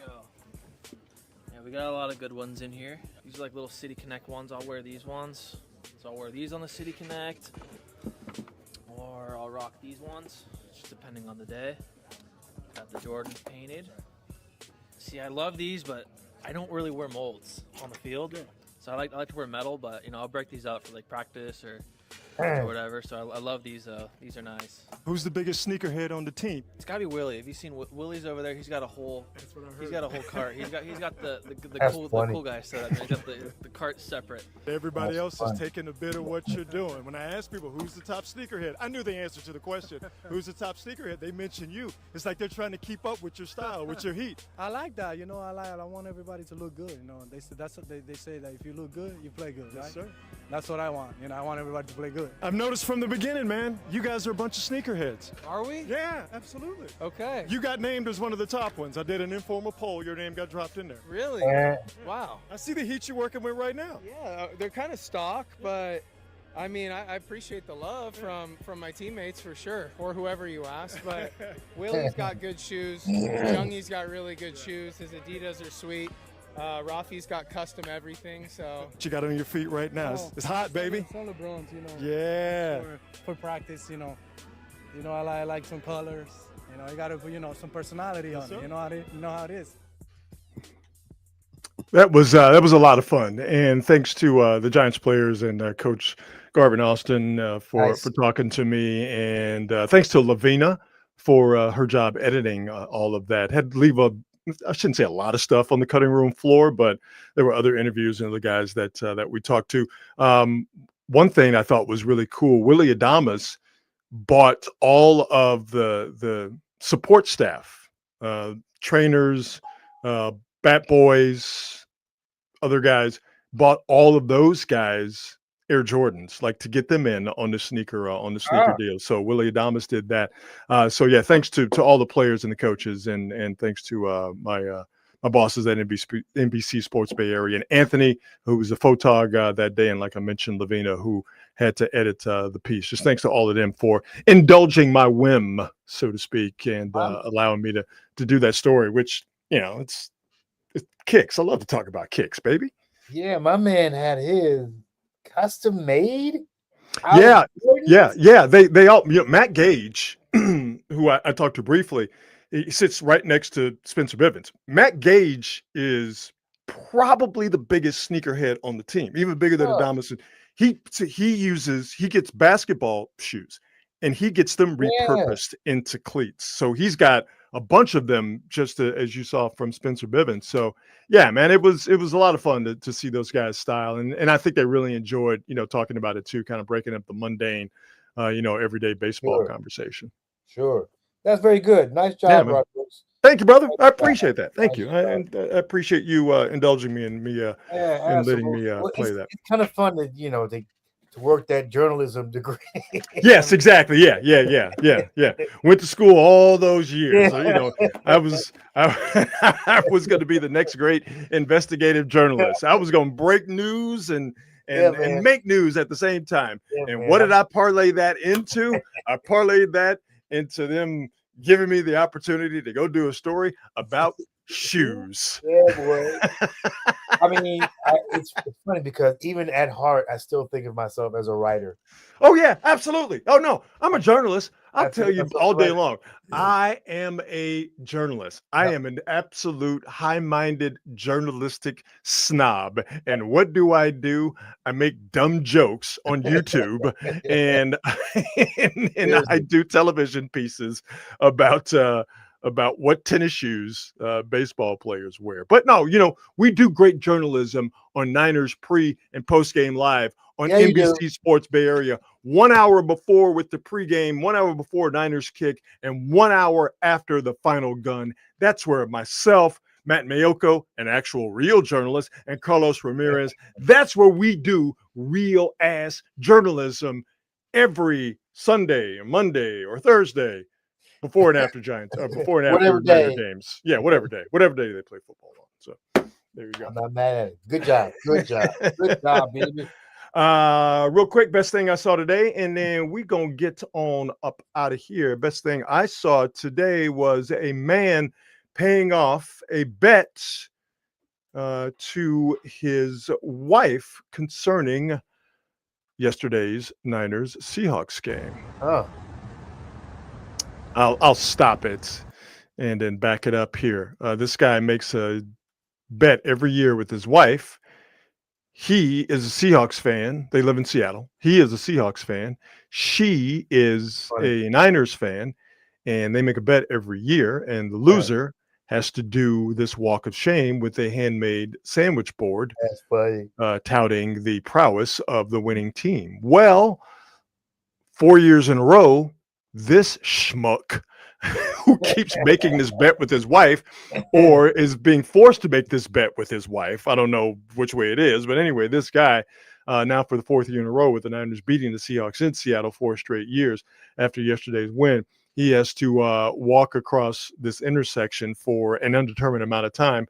Yeah, we got a lot of good ones in here. These are like little City Connect ones. I'll wear these ones. So I'll wear these on the City Connect. Or I'll rock these ones, just depending on the day. Got the Jordans painted. See, I love these, but I don't really wear molds on the field. Yeah. So I like to wear metal, but I'll break these out for like practice or whatever. So I love these. These are nice. Who's the biggest sneakerhead on the team? It's gotta be Willie. Have you seen Willie's over there? He's got a whole. That's what I heard. He's got a whole cart. He's got the cool guy set up. He's got the cart separate. Everybody else is taking a bit of what you're doing. When I ask people who's the top sneakerhead, I knew the answer to the question. Who's the top sneakerhead? They mention you. It's like they're trying to keep up with your style, with your heat. I like that. I want everybody to look good. They say that's what they say, that if you look good, you play good. Right? Yes, sir. That's what I want. I want everybody to play good. I've noticed from the beginning, man, you guys are a bunch of sneakerheads. Are we? Yeah, absolutely. Okay. You got named as one of the top ones. I did an informal poll. Your name got dropped in there. Really? Wow. I see the heat you're working with right now. Yeah, they're kind of stock, but I mean, I appreciate the love from my teammates for sure, or whoever you ask. But Willie's got good shoes. Youngie's got really good shoes. His Adidas are sweet. Rafi's got custom everything. So What you got on your feet right now? It's hot, baby. Some LeBrons, Yeah. for practice, I like some colors. You got to put, some personality on it. You know how it is. That was a lot of fun, and thanks to the Giants players and Coach Garvin Austin for talking to me, and thanks to Lavina for her job editing all of that. Had to leave I shouldn't say a lot of stuff on the cutting room floor, but there were other interviews and other guys that we talked to. One thing I thought was really cool, Willie Adamas bought all of the support staff, trainers, bat boys, other guys, bought all of those guys Air Jordans, like to get them in on the sneaker deal. So Willie Adamas did that. So yeah, thanks to all the players and the coaches, and thanks to my bosses at NBC Sports Bay Area, and Anthony, who was the photog that day, and like I mentioned, Lavina, who had to edit the piece. Just thanks to all of them for indulging my whim, so to speak, and allowing me to do that story, which, it's kicks. I love to talk about kicks, baby. Yeah, my man had his custom made. Yeah. They all, Matt Gage, who I talked to briefly, he sits right next to Spencer Bivens. Matt Gage is probably the biggest sneakerhead on the team, even bigger than Adamas. He gets basketball shoes and he gets them repurposed into cleats. So he's got a bunch of them, just as you saw from Spencer Bivens. So yeah, man, it was a lot of fun to see those guys style. And I think they really enjoyed, talking about it too, kind of breaking up the mundane, everyday baseball conversation. Sure. That's very good. Nice job, Yeah, Rob. Thank you, brother. I appreciate that. Thank you. I appreciate you indulging me and and letting me play that. It's kind of fun to work that journalism degree. Yes, exactly. Yeah. Went to school all those years. So, I was going to be the next great investigative journalist. I was going to break news and make news at the same time. What did I parlay that into? I parlayed that into them giving me the opportunity to go do a story about shoes. Yeah, boy. I mean, it's funny because even at heart, I still think of myself as a writer. Oh, yeah, absolutely. Oh, no, I'm a journalist. I'll tell you all day long. I am a journalist. I am an absolute high-minded journalistic snob. And what do? I make dumb jokes on YouTube and I do television pieces about what tennis shoes baseball players wear. But no, we do great journalism on Niners pre and post game live on NBC Sports Bay Area, 1 hour before with the pregame, 1 hour before Niners kick, and 1 hour after the final gun. That's where myself, Matt Mayoko, an actual real journalist, and Carlos Ramirez, that's where we do real ass journalism every Sunday or Monday or Thursday. Before and after Giants, before and after Niner games. Yeah, whatever day they play football on. So there you go. I'm not mad at it. Good job. Good job, baby. Real quick, best thing I saw today, and then we gonna get on up out of here. Best thing I saw today was a man paying off a bet to his wife concerning yesterday's Niners Seahawks game. Oh. I'll stop it and then back it up here. This guy makes a bet every year with his wife. He is a Seahawks fan. They live in Seattle. He is a Seahawks fan. She is a Niners fan, and they make a bet every year. And the loser has to do this walk of shame with a handmade sandwich board. That's funny. Touting the prowess of the winning team. Well, 4 years in a row, this schmuck who keeps making this bet with his wife or is being forced to make this bet with his wife. I don't know which way it is, but anyway, this guy now for the fourth year in a row with the Niners beating the Seahawks in Seattle 4 straight years after yesterday's win, he has to walk across this intersection for an undetermined amount of time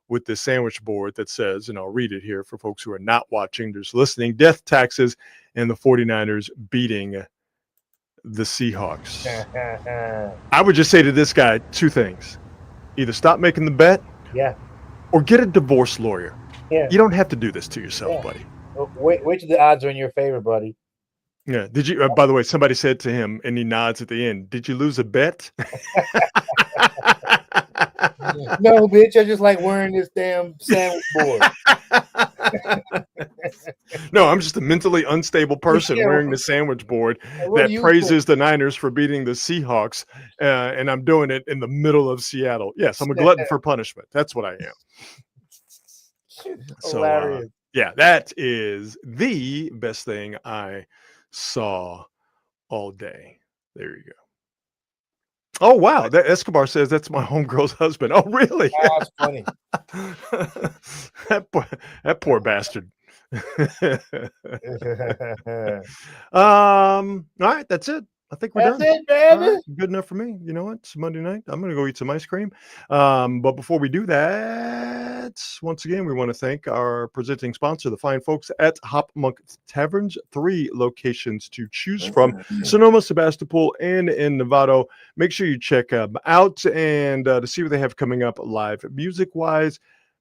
with this sandwich board that says, and I'll read it here for folks who are not watching, just listening: death, taxes, and the 49ers beating the Seahawks. I would just say to this guy 2 things: either stop making the bet, or get a divorce lawyer. You don't have to do this to yourself, buddy. Wait till the odds are in your favor, buddy. Yeah. Did you? By the way, somebody said to him, and he nods at the end, "Did you lose a bet?" No, bitch. I just like wearing this damn sandwich board. No, I'm just a mentally unstable person Yeah. wearing the sandwich board What do that you praises the Niners for beating the Seahawks, and I'm doing it in the middle of Seattle. Yes, I'm a glutton for punishment. That's what I am. So, Hilarious. yeah, that is the best thing I saw all day. There you go. Oh, wow. That Escobar says that's my homegirl's husband. Oh, really? That's funny. that poor bastard. All right, that's it. I think we're That's done. it, All baby. right, good enough for me. You know what? It's Monday night. I'm gonna go eat some ice cream. But before we do that, once again, we want to thank our presenting sponsor, the fine folks at Hop Monk Taverns. 3 locations to choose from: Sonoma, Sebastopol, and in Novato. Make sure you check them out and to see what they have coming up live music-wise.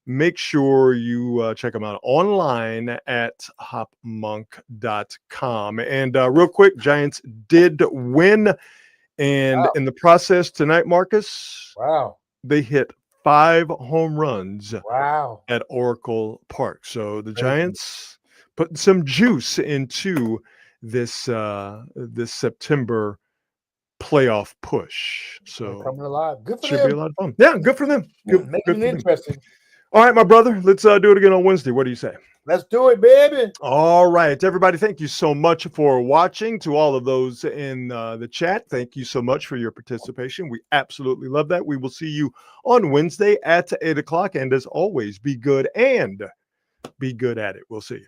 Make sure you check them out online at hopmonk.com. And real quick, Giants did win. And in the process tonight, Marcus, Wow. they hit 5 home runs Wow. at Oracle Park. So the Crazy. Giants put some juice into this this September playoff push. So Coming alive. Good for should them. be a lot of fun. Yeah, good for them. Good Making for it them. interesting. All right, my brother, let's do it again on Wednesday. What do you say? Let's do it, baby. All right, everybody, thank you so much for watching. To all of those in the chat, thank you so much for your participation. We absolutely love that. We will see you on Wednesday at 8 o'clock. And as always, be good and be good at it. We'll see you.